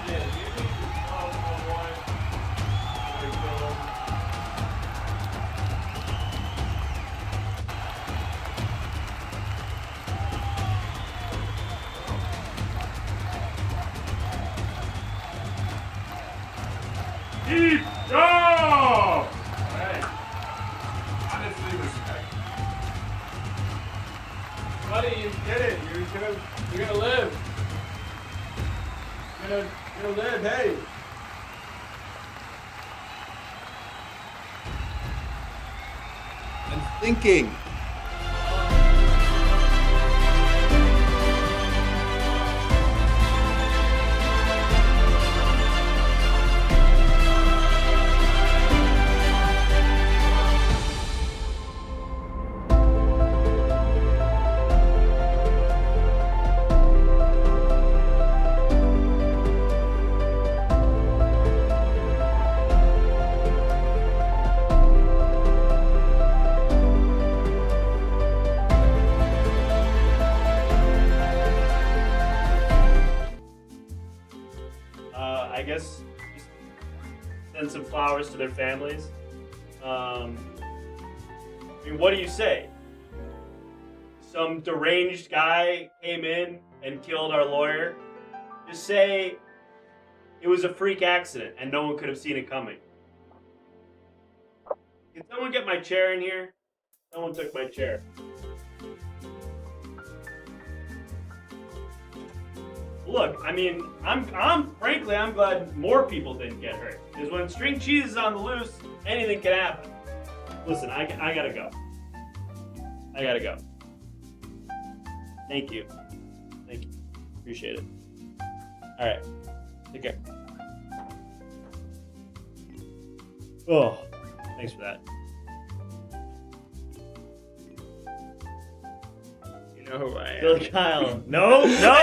Yeah, you need to call someone. They kill them. Keep job! Hey, honestly, respect. Buddy, you get it. You're gonna live. You're gonna live. Hey. I'm thinking. I guess just send some flowers to their families. I mean, what do you say? Some deranged guy came in and killed our lawyer. Just say it was a freak accident and no one could have seen it coming. Can someone get my chair in here? Someone took my chair. Look, I mean, I'm frankly, I'm glad more people didn't get hurt. Because when string cheese is on the loose, anything can happen. Listen, I gotta go. I gotta go. Thank you. Thank you. Appreciate it. All right. Take care. Oh, thanks for that. You know who I am. Billy Kyle. No, no.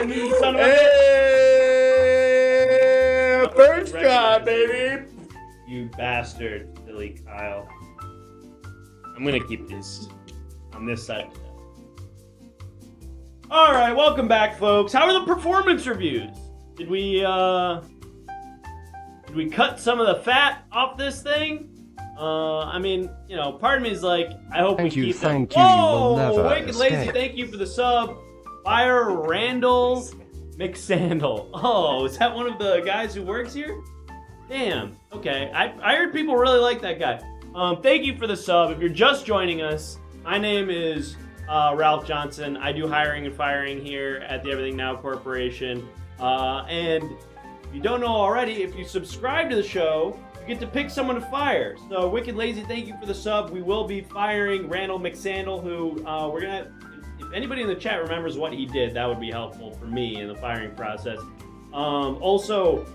You son of a bitch. First try, baby. You bastard, Billy Kyle. I'm gonna keep this on this side. All right, welcome back, folks. How are the performance reviews? Did we cut some of the fat off this thing? I mean, you know, part of me is like, I hope we keep them. Thank you, you will never Wicked Lazy, escape. thank you for the sub. Fire Randall McSandal. Oh, is that one of the guys who works here? Damn. Okay, I heard people really like that guy. Thank you for the sub. If you're just joining us, my name is Ralph Johnson. I do hiring and firing here at the Everything Now Corporation. And if you don't know already, if you subscribe to the show, you get to pick someone to fire. So, Wicked Lazy, thank you for the sub. We will be firing Randall McSandal, who we're gonna. If anybody in the chat remembers what he did, that would be helpful for me in the firing process. Also,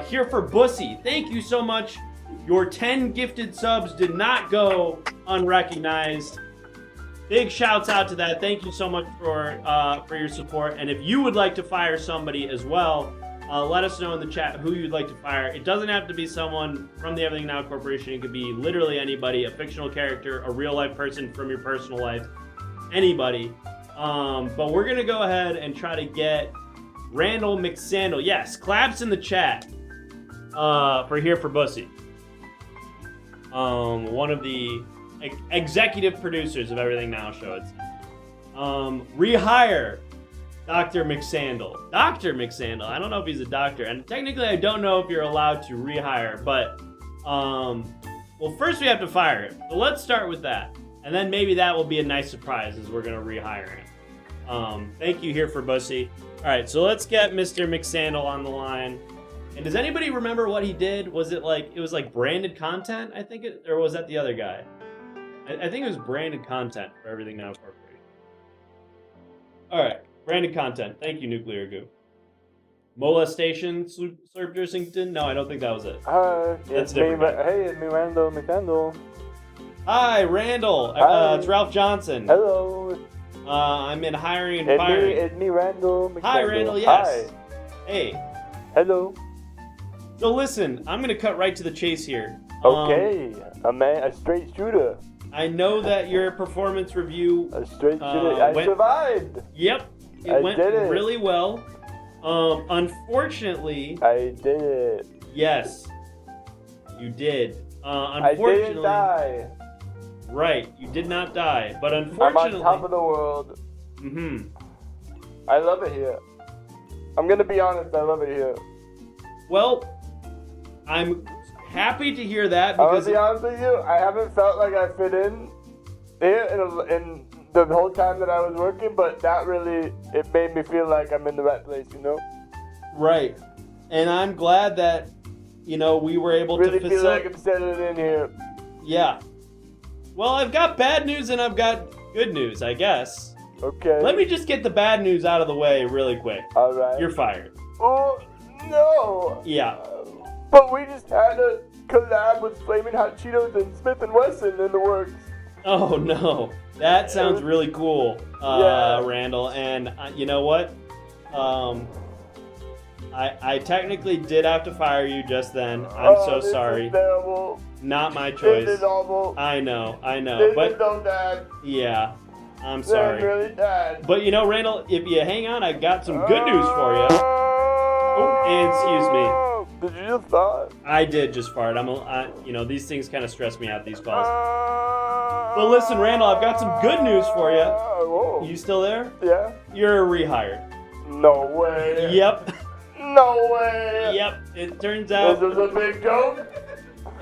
here for Bussy, thank you so much. Your 10 gifted subs did not go unrecognized. Big shouts out to that. Thank you so much for your support. And if you would like to fire somebody as well, let us know in the chat who you'd like to fire. It doesn't have to be someone from the Everything Now Corporation. It could be literally anybody, a fictional character, a real life person from your personal life, anybody. But we're gonna go ahead and try to get Randall McSandal. Yes, claps in the chat. For here for Bussy. One of the executive producers of Everything Now Show. It's rehire Dr. McSandal. Dr. McSandal. I don't know if he's a doctor, and technically I don't know if you're allowed to rehire, but well, first we have to fire him. So let's start with that, and then maybe that will be a nice surprise as we're gonna rehire him. Thank you here for Bussy. All right, so let's get Mr. McSandal on the line. And does anybody remember what he did? Was it like branded content? I think it, or was that the other guy? I think it was branded content for Everything Now Incorporated. All right, branded content. Thank you, Nuclear Goo. Molestation, Slurp Jersington? No, I don't think that was it. That's different. Hey, it's me, Randall McDaniel. Hi, Randall. It's Ralph Johnson. Hello. I'm in hiring and firing. It's me, Randall McDaniel. Hi, Randall. Yes. Hi. Hey. Hello. So listen, I'm gonna cut right to the chase here. Okay, a straight shooter. I know that your performance review. A straight shooter. I survived. Yep, it went really well. Unfortunately, I did it. Yes, you did. Unfortunately, I didn't die. Right, you did not die, but unfortunately, I'm on top of the world. Mm-hmm. I love it here. I'm gonna be honest. I love it here. Well, I'm happy to hear that because I'll be honest with you, I haven't felt like I fit in here in the whole time that I was working, but that really, it made me feel like I'm in the right place, you know? Right. And I'm glad that, we were able really to feel like I'm settled in here. Yeah. Well, I've got bad news and I've got good news, I guess. Okay. Let me just get the bad news out of the way really quick. All right. You're fired. Oh, no. Yeah. But we just had a collab with Flamin' Hot Cheetos and Smith & Wesson in the works. Oh, no. That sounds really cool, yeah. Randall. And you know what? I technically did have to fire you just then. I'm so sorry. This is terrible. Not my choice. This is awful. I know. This is so bad. Yeah. I'm sorry. I'm really sad. But Randall, if you hang on, I got some good news for you. Oh, and excuse me. Did you just fart? I did just fart. These things kind of stress me out, these calls. But listen, Randall, I've got some good news for you. Whoa. You still there? Yeah. You're rehired. No way. Yep. No way. Yep. It turns out. This is a big joke.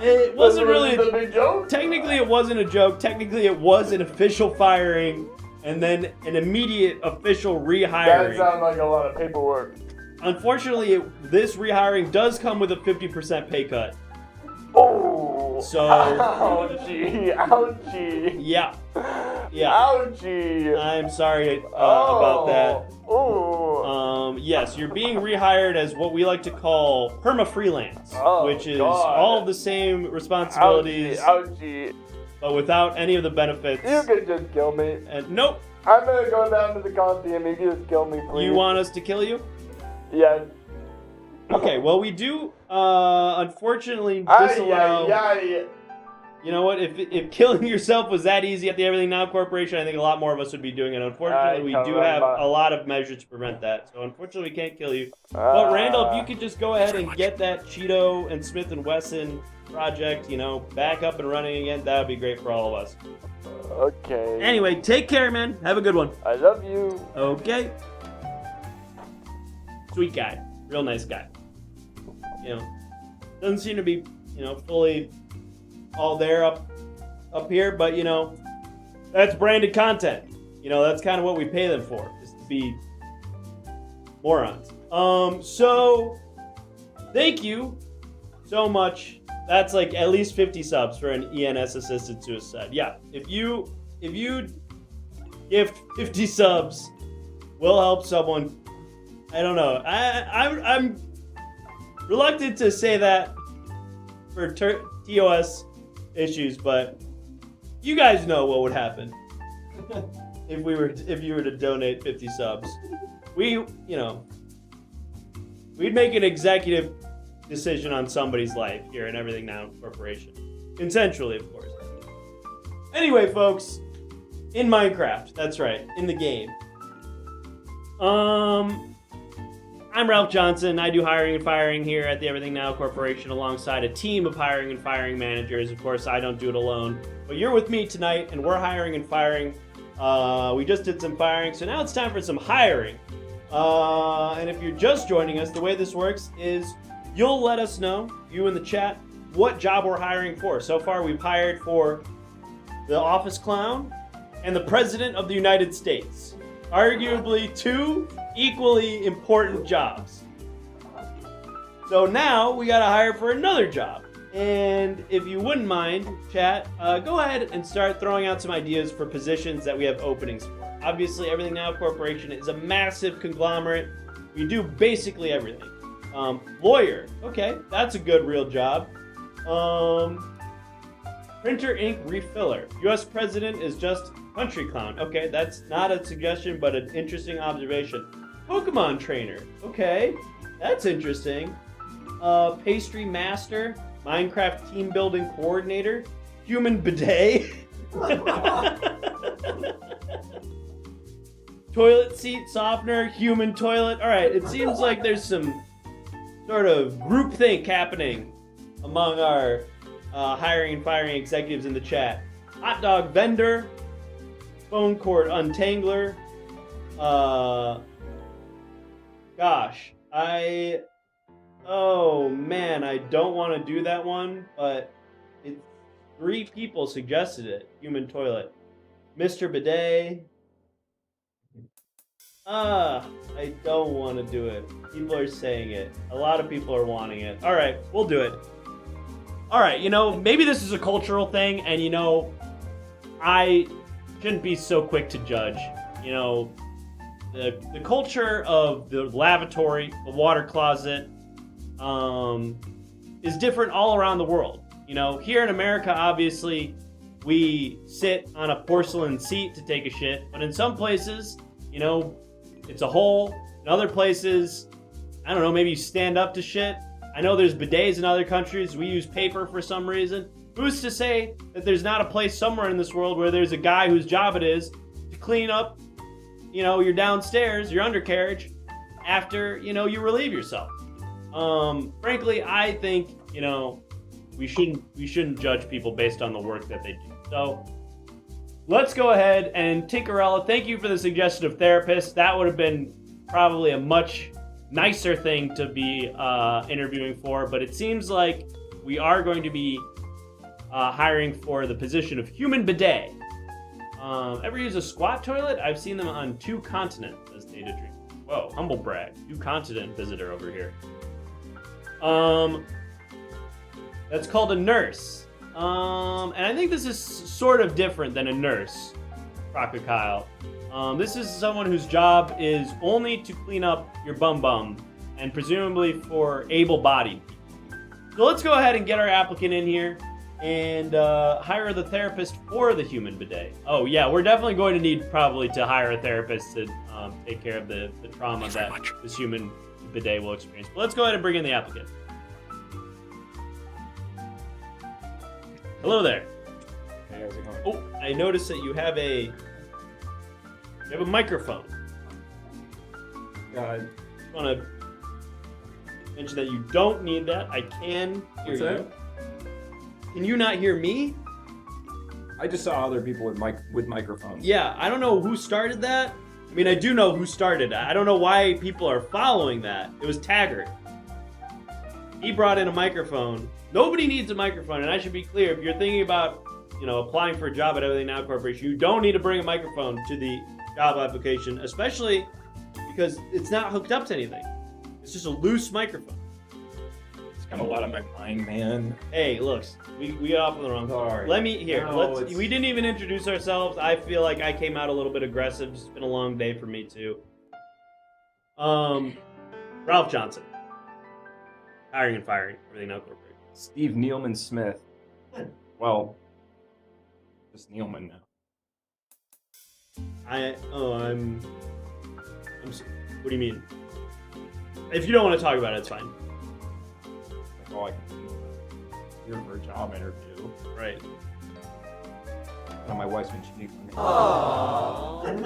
It wasn't really a big joke. Technically, it wasn't a joke. Technically, it was an official firing and then an immediate official rehiring. That sounds like a lot of paperwork. Unfortunately, this rehiring does come with a 50% pay cut. Oh. So. Ouchie. Ouchie. Yeah. Yeah. Ouchie. I'm sorry about that. Oh. Yes, you're being rehired as what we like to call perma-freelance, which is God. all the same responsibilities, Ouchie. but without any of the benefits. You could just kill me. And nope. I'm gonna go down to the Coliseum. You can just kill me, please. You want us to kill you? Yes. Okay, well, we do, unfortunately, disallow... You know what? If killing yourself was that easy at the Everything Now Corporation, I think a lot more of us would be doing it. Unfortunately, we do have a lot of measures to prevent that. So unfortunately, we can't kill you. But Randall, if you could just go ahead and get that Cheeto and Smith & Wesson project, back up and running again, that would be great for all of us. Okay. Anyway, take care, man. Have a good one. I love you. Okay. Sweet guy. Real nice guy. Doesn't seem to be, fully all there up here, but that's branded content. That's kind of what we pay them for, is to be morons. So thank you so much. That's like at least 50 subs for an ENS assisted suicide. Yeah, if you gift 50 subs, we'll help someone. I don't know. I'm reluctant to say that for TOS issues, but you guys know what would happen if you were to donate 50 subs. We'd make an executive decision on somebody's life here in Everything Now Corporation. Consensually, of course. Anyway, folks, in Minecraft, that's right, in the game. I'm Ralph Johnson. I do hiring and firing here at the Everything Now Corporation alongside a team of hiring and firing managers. Of course, I don't do it alone. But you're with me tonight, and we're hiring and firing. We just did some firing, so now it's time for some hiring. And if you're just joining us, the way this works is you'll let us know, you in the chat, what job we're hiring for. So far, we've hired for the office clown and the President of the United States. Arguably two equally important jobs. So now we gotta hire for another job. And if you wouldn't mind, chat, go ahead and start throwing out some ideas for positions that we have openings for. Obviously, Everything Now Corporation is a massive conglomerate. We do basically everything. Lawyer, okay, that's a good real job. Printer ink refiller. US President is just country clown. Okay, that's not a suggestion, but an interesting observation. Pokemon trainer. Okay, that's interesting. Pastry master. Minecraft team building coordinator. Human bidet. Toilet seat softener. Human toilet. All right, it seems like there's some sort of groupthink happening among our hiring and firing executives in the chat. Hot dog vendor. Phone cord untangler. Gosh, oh man, I don't want to do that one, but it's 3 people suggested it. Human toilet. Mr. Bidet. I don't want to do it. People are saying it. A lot of people are wanting it. All right, we'll do it. All right, maybe this is a cultural thing, and I shouldn't be so quick to judge. The culture of the lavatory, the water closet, is different all around the world. Here in America, obviously, we sit on a porcelain seat to take a shit, but in some places, it's a hole. In other places, I don't know, maybe you stand up to shit. I know there's bidets in other countries. We use paper for some reason. Who's to say that there's not a place somewhere in this world where there's a guy whose job it is to clean up, your downstairs, your undercarriage, after, you relieve yourself. Frankly, I think, we shouldn't judge people based on the work that they do. So let's go ahead and Tinkerella, thank you for the suggestion of therapist. That would have been probably a much nicer thing to be interviewing for, but it seems like we are going to be hiring for the position of human bidet. Ever use a squat toilet? I've seen them on 2 continents, as Data Dream. Whoa, humble brag. 2 continent visitor over here. That's called a nurse. And I think this is sort of different than a nurse, Crocodile. This is someone whose job is only to clean up your bum, and presumably for able-bodied people. So let's go ahead and get our applicant in here and hire the therapist for the human bidet. Oh yeah, we're definitely going to need probably to hire a therapist to take care of the trauma that this human bidet will experience. But let's go ahead and bring in the applicant. Hello there. Hey, how's it going? Oh, I noticed that you have a microphone. God. I want to mention that you don't need that. I can hear What's you. that? Can you not hear me? I just saw other people with microphones. Yeah, I don't know who started that. I mean, I do know who started it. I don't know why people are following that. It was Taggart. He brought in a microphone. Nobody needs a microphone, and I should be clear, if you're thinking about, applying for a job at Everything Now Corporation, you don't need to bring a microphone to the job application, especially because it's not hooked up to anything. It's just a loose microphone. It's got a lot on my mind, man. Hey, look, we got off on the wrong. Sorry. Let me here. No, We didn't even introduce ourselves. I feel like I came out a little bit aggressive. It's been a long day for me too. Ralph Johnson, hiring and firing, Everything Now Corporation. Steve Nealman Smith. Well, just Nealman now. I'm. What do you mean? If you don't want to talk about it, it's fine. Like all I can do. Here for a job interview. Right. And my wife's been cheating on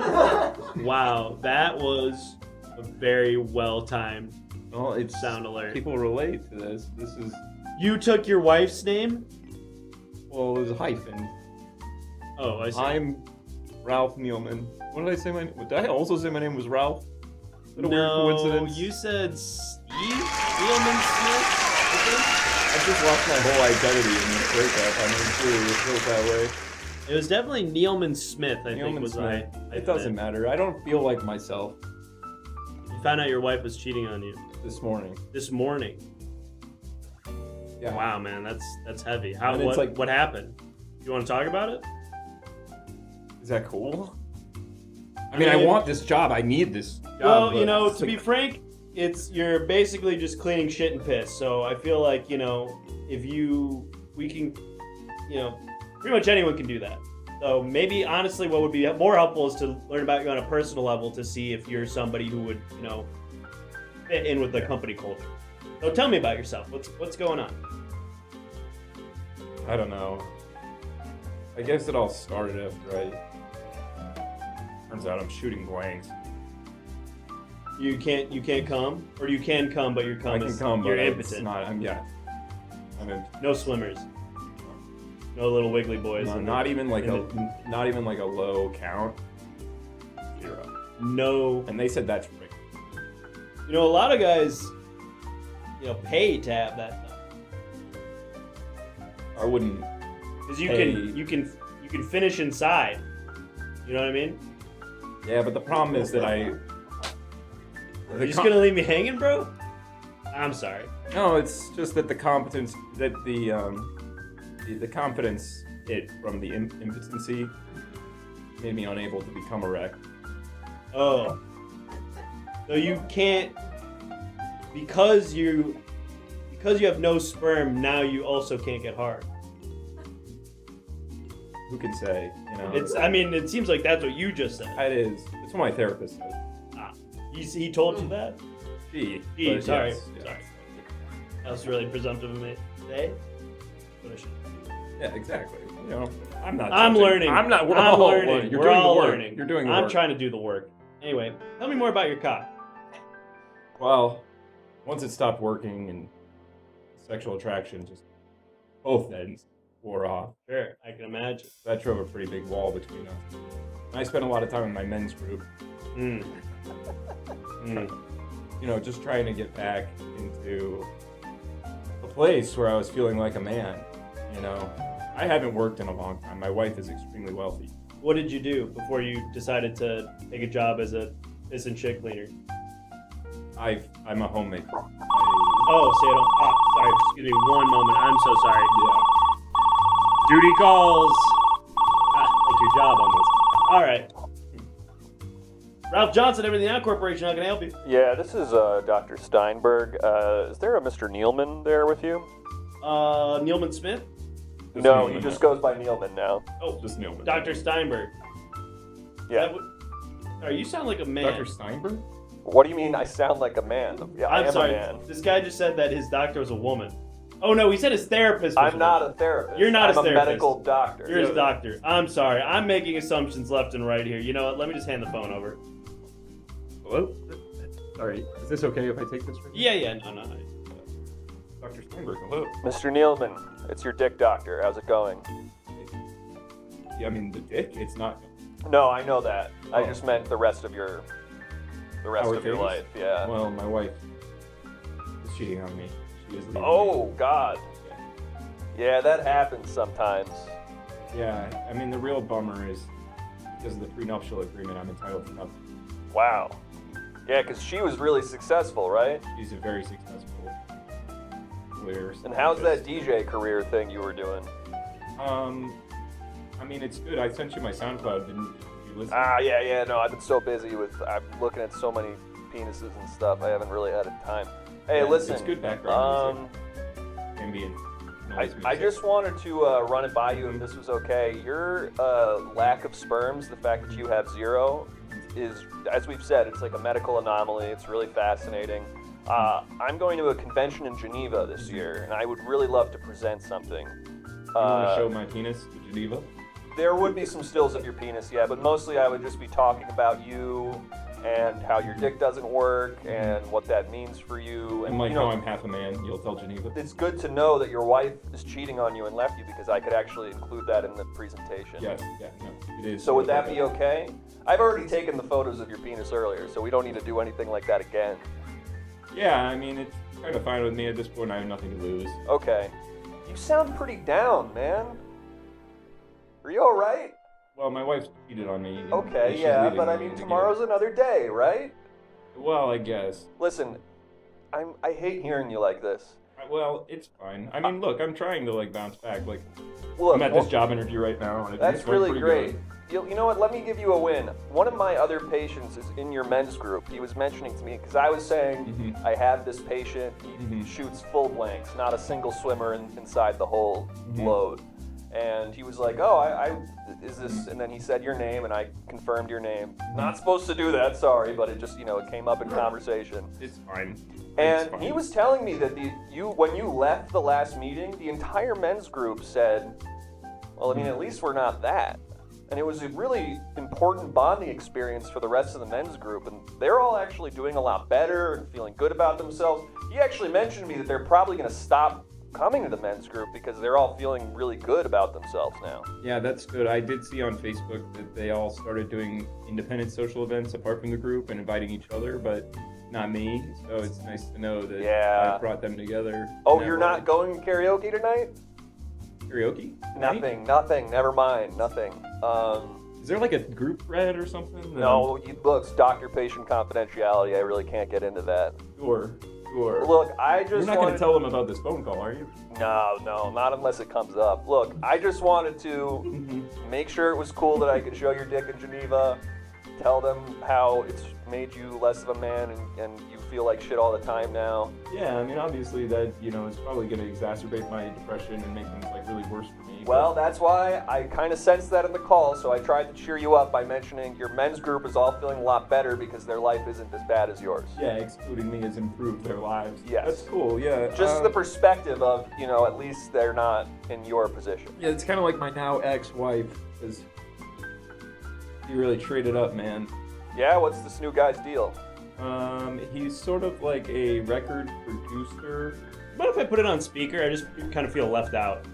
me. Wow, that was a very well-timed it's sound alert. People relate to this. This is. You took your wife's name? Well, it was a hyphen. Oh, I see. I'm Ralph Nealman. What did I say? Did I also say my name was Ralph? Is that a weird coincidence? You said Steve Nealman Smith. I just lost my whole identity in this breakup. I mean, truly, it feels that way. It was definitely Nealman Smith. I think was Smith. I It doesn't matter. I don't feel like myself. You found out your wife was cheating on you this morning. This morning. Yeah. Wow, man, that's heavy. How? And it's like- What happened? You want to talk about it? Is that cool? I mean, I want this job. I need this job. Well, but you know, it's to be frank, you're basically just cleaning shit and piss. So I feel like, you know, we can, you know, pretty much anyone can do that. So maybe, honestly, what would be more helpful is to learn about you on a personal level to see if you're somebody who would, you know, fit in with the company culture. So tell me about yourself. What's going on? I don't know. I guess it all started after turns out I'm shooting blanks. You can't come, or you can come, but your cum I can is come, you're but impotent. it's not. I'm No swimmers. No little wiggly boys. No, not even like a low count. 0. No. And they said that's free. You know, a lot of guys, you know, pay to have that done. I wouldn't. Because you can finish inside. You know what I mean? Yeah, but the problem is that You're just gonna leave me hanging, bro? I'm sorry. No, it's just that the competence, that the confidence hit from the impotency made me unable to become erect. Oh. So you can't, because you have no sperm, now you also can't get hard. Who can say? You know. It seems like that's what you just said. It is. It's what my therapist said. He told you that? He. Sorry. Yes, Sorry. That was really presumptive of me. Today? Yeah, exactly. You know, I'm not. I'm judging. learning. I'm not. We're I'm all learning. learning. You're We're doing all the work. learning. You're doing the I'm work. trying to do the work. Anyway, tell me more about your cock. Well, once it stopped working and sexual attraction just both ends wore off. Sure, I can imagine. That drove a pretty big wall between us. And I spent a lot of time in my men's group. You know, just trying to get back into a place where I was feeling like a man. You know, I haven't worked in a long time. My wife is extremely wealthy. What did you do before you decided to take a job as a piss and shit cleaner? I'm a homemaker. Sorry, excuse me one moment. I'm so sorry. Yeah. Duty calls. Like your job almost. All right. Ralph Johnson, Everything Now Corporation, how can I help you? Yeah, this is Dr. Steinberg. Is there a Mr. Nealman there with you? Nealman Smith? No, he just goes by Nealman now. Oh, just Nealman. Dr. Steinberg. Yeah. Sorry, you sound like a man. Dr. Steinberg? What do you mean I sound like a man? Yeah, I I'm am sorry. a man. This guy just said that his doctor was a woman. Oh no, he said his therapist was I'm not a therapist. You're not I'm a a therapist. medical doctor. You're his doctor. I'm sorry. I'm making assumptions left and right here. You know what? Let me just hand the phone over. Hello? Sorry, is this okay if I take this? Yeah, no. Dr. Steinberg, hello. Mr. Nealman, it's your dick doctor. How's it going? Yeah, I mean, the dick, it's not... No, I know that. I just meant the rest of your life. Yeah. Well, my wife is cheating on me. She is leaving Oh, me. God. Yeah, that happens sometimes. Yeah, I mean, the real bummer is because of the prenuptial agreement, I'm entitled to nothing. Wow. Yeah, because she was really successful, right? She's a very successful lawyer. And how's that DJ career thing you were doing? I mean, it's good. I sent you my SoundCloud. Didn't you listen? Yeah. No, I've been so busy I'm looking at so many penises and stuff. I haven't really had time. Hey, Yeah, listen. It's good background music. Ambient noise I music. just wanted to run it by you if this was okay. Your lack of sperms, the fact that you have 0, is, as we've said, it's like a medical anomaly. It's really fascinating. I'm going to a convention in Geneva this year, and I would really love to present something. You want to show my penis to Geneva? There would be some stills of your penis, yeah, but mostly I would just be talking about you and how your dick doesn't work and what that means for you. And like, how I'm half a man, you'll tell Geneva. It's good to know that your wife is cheating on you and left you, because I could actually include that in the presentation. Yes, yeah, no, it is. So would that be okay? I've already taken the photos of your penis earlier, so we don't need to do anything like that again. Yeah, I mean, it's kind of fine with me at this point. I have nothing to lose. Okay. You sound pretty down, man. Are you alright? Well, my wife's cheated on me. Okay, She's yeah, leaving but I me mean, to tomorrow's another day, right? Well, I guess. Listen, I hate hearing you like this. Well, it's fine. I mean, look, I'm trying to like bounce back. Like, Look, I'm at this job interview right now, and That's it's going really pretty great. good. You know what? Let me give you a win. One of my other patients is in your men's group. He was mentioning to me, because I was saying I have this patient. He shoots full blanks, not a single swimmer inside the whole load. And he was like, "Oh, I is this?" And then he said your name, and I confirmed your name. Not supposed to do that, sorry, but it just it came up in conversation. It's fine. And he was telling me that when you left the last meeting, the entire men's group said, "Well, I mean, at least we're not that." And it was a really important bonding experience for the rest of the men's group, and they're all actually doing a lot better and feeling good about themselves. He actually mentioned to me that they're probably going to stop coming to the men's group because they're all feeling really good about themselves now. Yeah, that's good. I did see on Facebook that they all started doing independent social events apart from the group and inviting each other, but not me. So it's nice to know that I brought them together. Oh, you're not going to karaoke tonight? Karaoke? Nothing. Never mind. Nothing. Is there like a group thread or something? No, look, it's doctor-patient confidentiality. I really can't get into that. Sure. Look, I just You're not going to tell them about this phone call, are you? No, not unless it comes up. Look, I just wanted to make sure it was cool that I could show your dick in Geneva, tell them how it's made you less of a man and you feel like shit all the time now. Yeah, I mean, obviously that, is probably going to exacerbate my depression and make things like really worse for me. Well, that's why I kind of sensed that in the call, so I tried to cheer you up by mentioning your men's group is all feeling a lot better because their life isn't as bad as yours. Yeah, excluding me has improved their lives. Yes. That's cool, yeah. Just the perspective of, at least they're not in your position. Yeah, it's kind of like my now ex-wife, because he really traded up, man. Yeah, what's this new guy's deal? He's sort of like a record producer. What if I put it on speaker? I just kind of feel left out.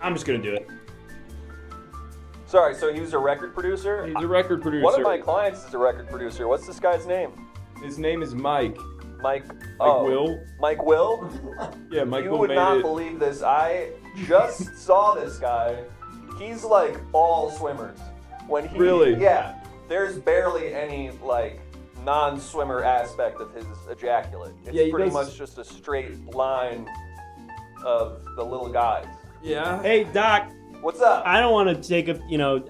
I'm just gonna do it. Sorry, so he was a record producer? He's a record producer. One of my clients is a record producer. What's this guy's name? His name is Mike. Mike Will. Mike Will? Yeah, Mike You Will would made not it. believe this. I just saw this guy. He's like all swimmers. When he Really? Yeah. There's barely any like non-swimmer aspect of his ejaculate. It's Yeah, he pretty does- much just a straight line of the little guys. Yeah. Hey, Doc. What's up? I don't want to take a,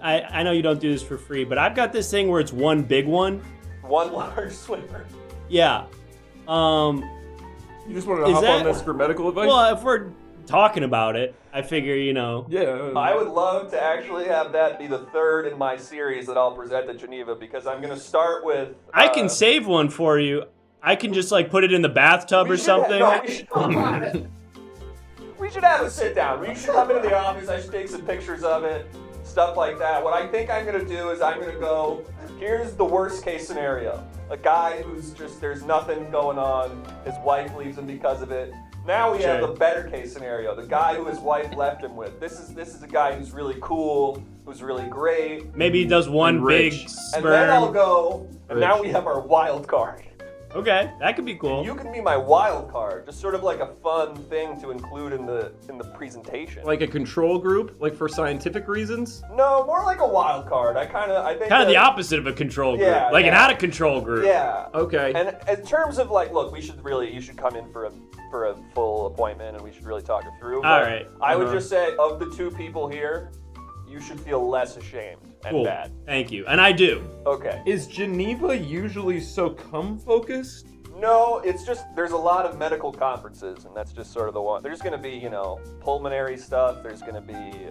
I know you don't do this for free, but I've got this thing where it's one big one. One large swimmer. Yeah. You just wanted to Is hop that- on this for medical advice? Well, if we're talking about it, I figure, Yeah. I would love to actually have that be the third in my series that I'll present at Geneva because I'm going to start with... I can save one for you. I can just put it in the bathtub or something. We should have a sit down. We should come into the office. I should take some pictures of it, stuff like that. What I think I'm going to do is I'm going to go, here's the worst case scenario. A guy who's just, there's nothing going on. His wife leaves him because of it. Now we have the better case scenario. The guy who his wife left him with. This is a guy who's really cool, who's really great. Maybe he does one big And sperm. then I'll go, and now we have our wild card. Okay, that could be cool. You can be my wild card, just sort of like a fun thing to include in the presentation. Like a control group, like for scientific reasons? No, more like a wild card. I think Kind of the opposite of a control group. Yeah, Like an yeah. out of control group. Yeah. Okay. And in terms of look, you should come in for a full appointment, and we should really talk it through. All But right. I would just say, of the two people here, you should feel less ashamed and Cool. bad. Thank you. And I do. Okay. Is Geneva usually so cum-focused? No, it's just there's a lot of medical conferences, and that's just sort of the one. There's going to be, pulmonary stuff. There's going to be,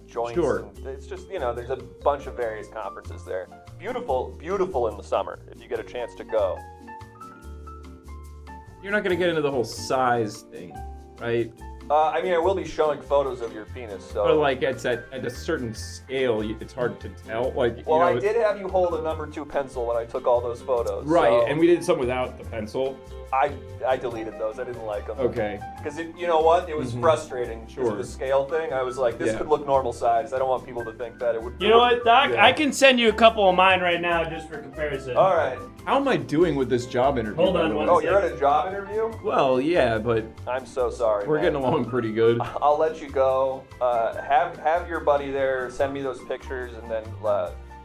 joints. Sure. And it's just, there's a bunch of various conferences there. Beautiful, beautiful in the summer if you get a chance to go. You're not going to get into the whole size thing, right? I mean, I will be showing photos of your penis, so. But like at a certain scale, it's hard to tell. Like, Well, you know, I did have you hold a number 2 pencil when I took all those photos. right, so and we did some without the pencil. I deleted those. I didn't like them. Okay. Because you know what? It was frustrating. Because of the scale thing. I was like, this could look normal size. I don't want people to think that it would. You know what, Doc? Yeah. I can send you a couple of mine right now just for comparison. All right. How am I doing with this job interview? Hold by on the way? one You're at a job interview? Well, yeah, but I'm so sorry. we're man. getting along pretty good. I'll let you go. Have your buddy there send me those pictures, and then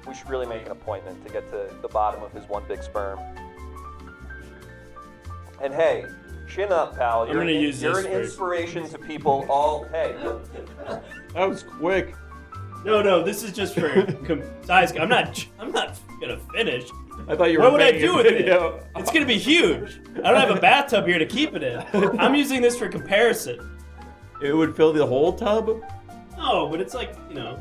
we should really make an appointment to get to the bottom of his one big sperm. And hey, chin up, pal. I'm gonna use You're this an first. inspiration to people. All hey. That was quick. No, this is just for size. I'm not gonna finish. I thought you were. What would I making do a with video. it? It's gonna be huge. I don't have a bathtub here to keep it in. I'm using this for comparison. It would fill the whole tub. No, but it's like, you know,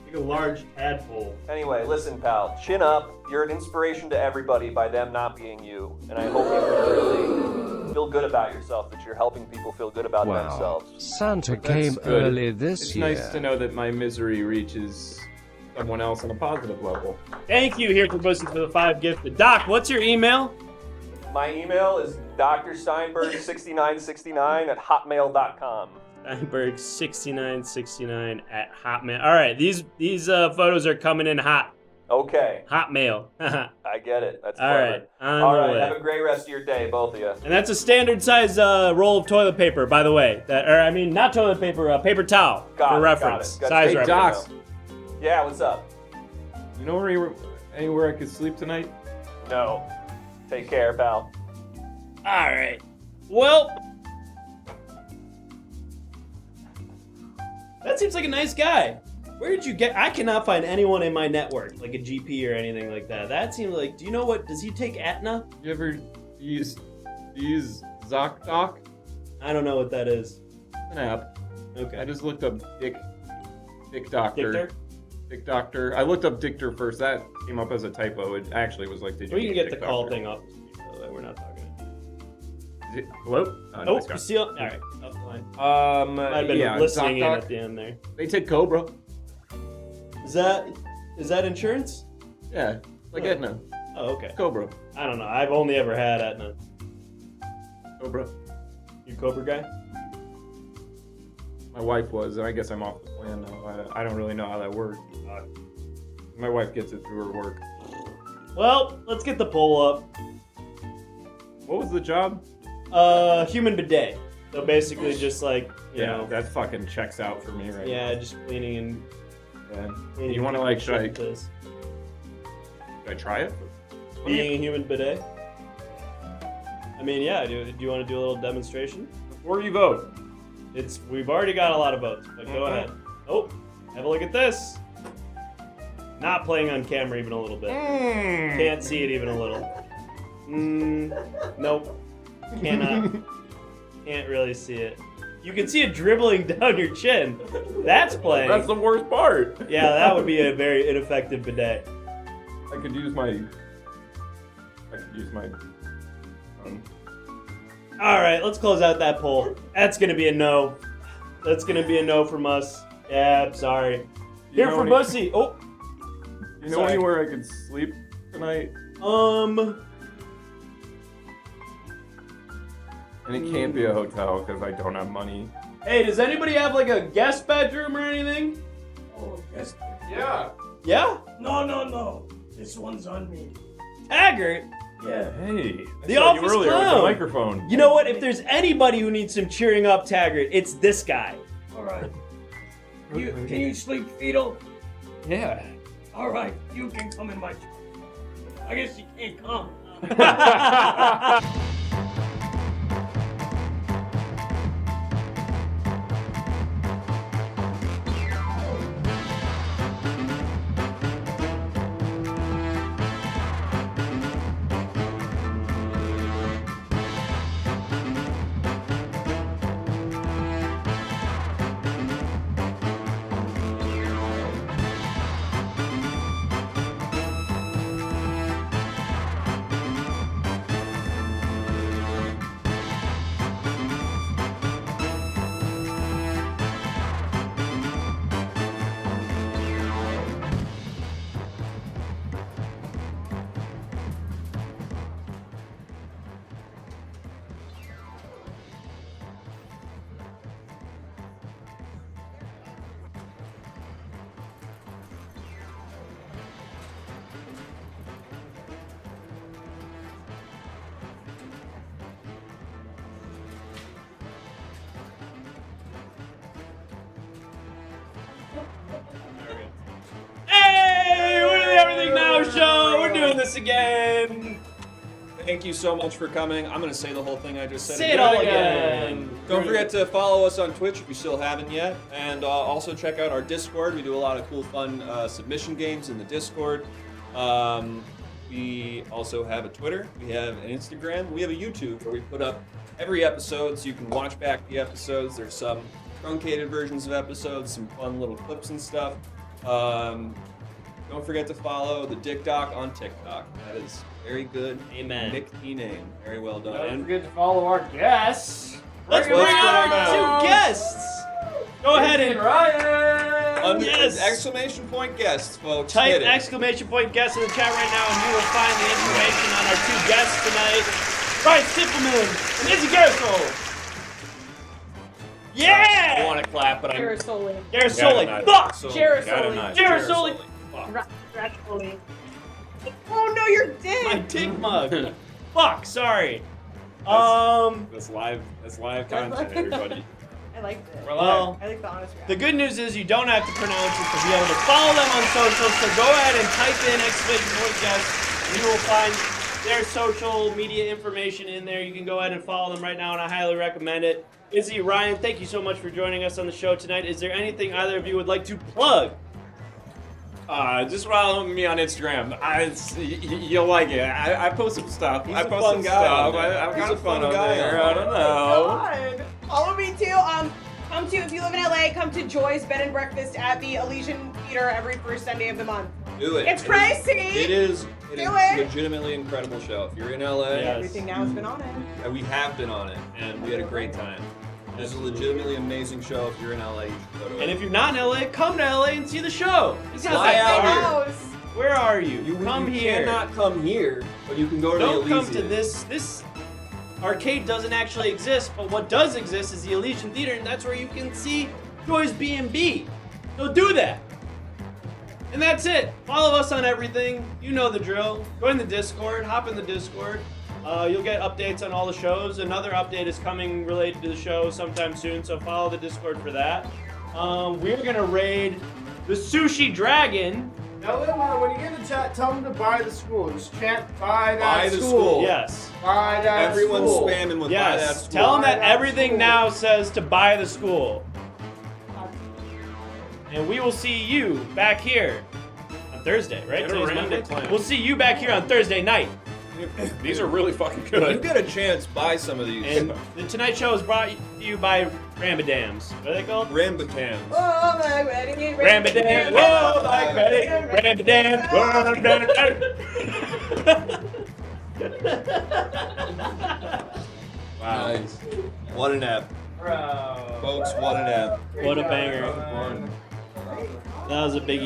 like a large tadpole. Anyway, listen, pal. Chin up. You're an inspiration to everybody by them not being you, and I hope you really feel good about yourself. That you're helping people feel good about themselves. Santa That's came good. early this It's year. nice to know that my misery reaches someone else on a positive level. Thank you, here for Bussy, for the 5 gifted. Doc, what's your email? My email is drsteinberg6969@hotmail.com. Steinberg6969 at Hotmail. All right, these photos are coming in hot. Okay. Hotmail. I get it. That's All clever. right, on All the right. way. Have a great rest of your day, both of you. And that's a standard size roll of toilet paper, by the way. Not toilet paper, paper towel for reference. Got it. Size Hey, reference. Doc, Yeah, what's up? you know anywhere I could sleep tonight? No. Take care, pal. All right. Well, that seems like a nice guy. Where did you get? I cannot find anyone in my network, like a GP or anything like that. That seems like. Do you know what? Does he take Aetna? You ever use ZocDoc? I don't know what that is. An app. Okay. I just looked up Dick Doctor. Dictor? Dick Doctor. I looked up Dictor first. That came up as a typo. It actually was like, did you We can mean get the Dick call Doctor? thing off. By the way, we're not talking. Hello? Oh, it's gone. you see? All right. That's fine. Might have been yeah, listening in ZocDoc. at the end there. They take Cobra. Is that insurance? Yeah, like Oh. Aetna. Oh, okay. Cobra. I don't know. I've only ever had Aetna. Cobra. You Cobra guy? My wife was, and I guess I'm off the plan now. I don't really know how that works. My wife gets it through her work. Well, let's get the poll up. What was the job? Human bidet. So basically just like, you know. that fucking checks out for me right now. Yeah, just cleaning and... Yeah. cleaning You want to people's like, shit. should I try it? Cleaning a human bidet? I mean, yeah, do you want to do a little demonstration? Before you vote. We've already got a lot of votes, but go ahead. Oh, have a look at this. Not playing on camera even a little bit. Can't see it even a little. Nope. Cannot. Can't really see it. You can see it dribbling down your chin. That's playing. That's the worst part. Yeah, that would be a very ineffective bidet. I could use my. All right, let's close out that poll. That's gonna be a no. That's gonna be a no from us. Yeah, I'm sorry. Here for Bussy. Oh. You know Sorry. anywhere I could sleep tonight? And it can't be a hotel because I don't have money. Hey, does anybody have like a guest bedroom or anything? Oh, yes. Yeah. Yeah? No. This one's on me. Taggart? Yeah. Hey. I The saw you office earlier with clown. the microphone. You know what? If there's anybody who needs some cheering up, Taggart, it's this guy. All right. Can you sleep fetal? Yeah. All right. You can come in my. I guess you can't come. this again. Thank you so much for coming. I'm gonna say the whole thing I just said. Say it all again. Don't forget to follow us on Twitch if you still haven't yet, and also check out our Discord. We do a lot of cool, fun submission games in the Discord. We also have a Twitter. We have an Instagram. We have a YouTube where we put up every episode, so you can watch back the episodes. There's some truncated versions of episodes, some fun little clips and stuff. Don't forget to follow the Dick Doc on TikTok. That is very good. Amen. Nick T name. Very well done. Don't And forget to follow our guests. Let's bring out our 2 guests. Go ahead and exclamation point guests, folks. Type Hit it. exclamation point guests in the chat right now, and you will find the information on our 2 guests tonight. Ryan Stiffelman and Izzy Gerasole. Yeah! I want to clap, but I'm. Gerasole. Gerasole. Fuck! Gerasole. Gerasole. Gerasole. Oh no, you're dead. My dick mug. Fuck, sorry. That's live content, everybody. I like it. Well, I like the honest the good news is you don't have to pronounce it to be able to follow them on social, so go ahead and type in exclamation point guests, and you will find their social media information in there. You can go ahead and follow them right now, and I highly recommend it. Izzy, Ryan, thank you so much for joining us on the show tonight. Is there anything either of you would like to plug? Just follow me on Instagram. You'll like it. I post some stuff. He's I a post fun some guy stuff. on there. I'm He's kind a of fun fun on guy there. on I don't there. know. God. Follow me too. Come to, if you live in LA, come to Joy's Bed and Breakfast at the Elysian Theater every first Sunday of the month. Do it. It's crazy. It is Do it. legitimately incredible show. If you're in LA, Everything Now has been on it. and we have been on it, and we had a great time. It's a legitimately amazing show. If you're in LA, you should go to it. And if you're not in LA, come to LA and see the show. It's not Fly that out far. here. Where are you? Come you here. cannot come here, but you can go to Don't the come Elysian. to this. This arcade doesn't actually exist, but what does exist is the Elysian Theater, and that's where you can see Joy's B&B. So do that. And that's it. Follow us on everything. You know the drill. Join the Discord. Hop in the Discord. You'll get updates on all the shows. Another update is coming related to the show sometime soon, so follow the Discord for that. We're going to raid the Sushi Dragon. Now, when you get in the chat, tell them to buy the school. Just chant, buy that Buy the school. Yes. Buy that Everyone's school. spamming with buy that Yes. school. Tell them that Buy that everything school. now says to buy the school. And we will see you back here on Thursday, right? Get a Today's random Monday. plan. We'll see you back here on Thursday night. These are really fucking If you good. get a chance, buy some of these. And the Tonight Show is brought to you by Rambadams. What are they called? Rambutans. Oh, my wedding. Rambadams. Whoa, like ready. Rambadams. Wow. Nice. What an app. Bro. Folks, what an app. What a banger. That was a biggie.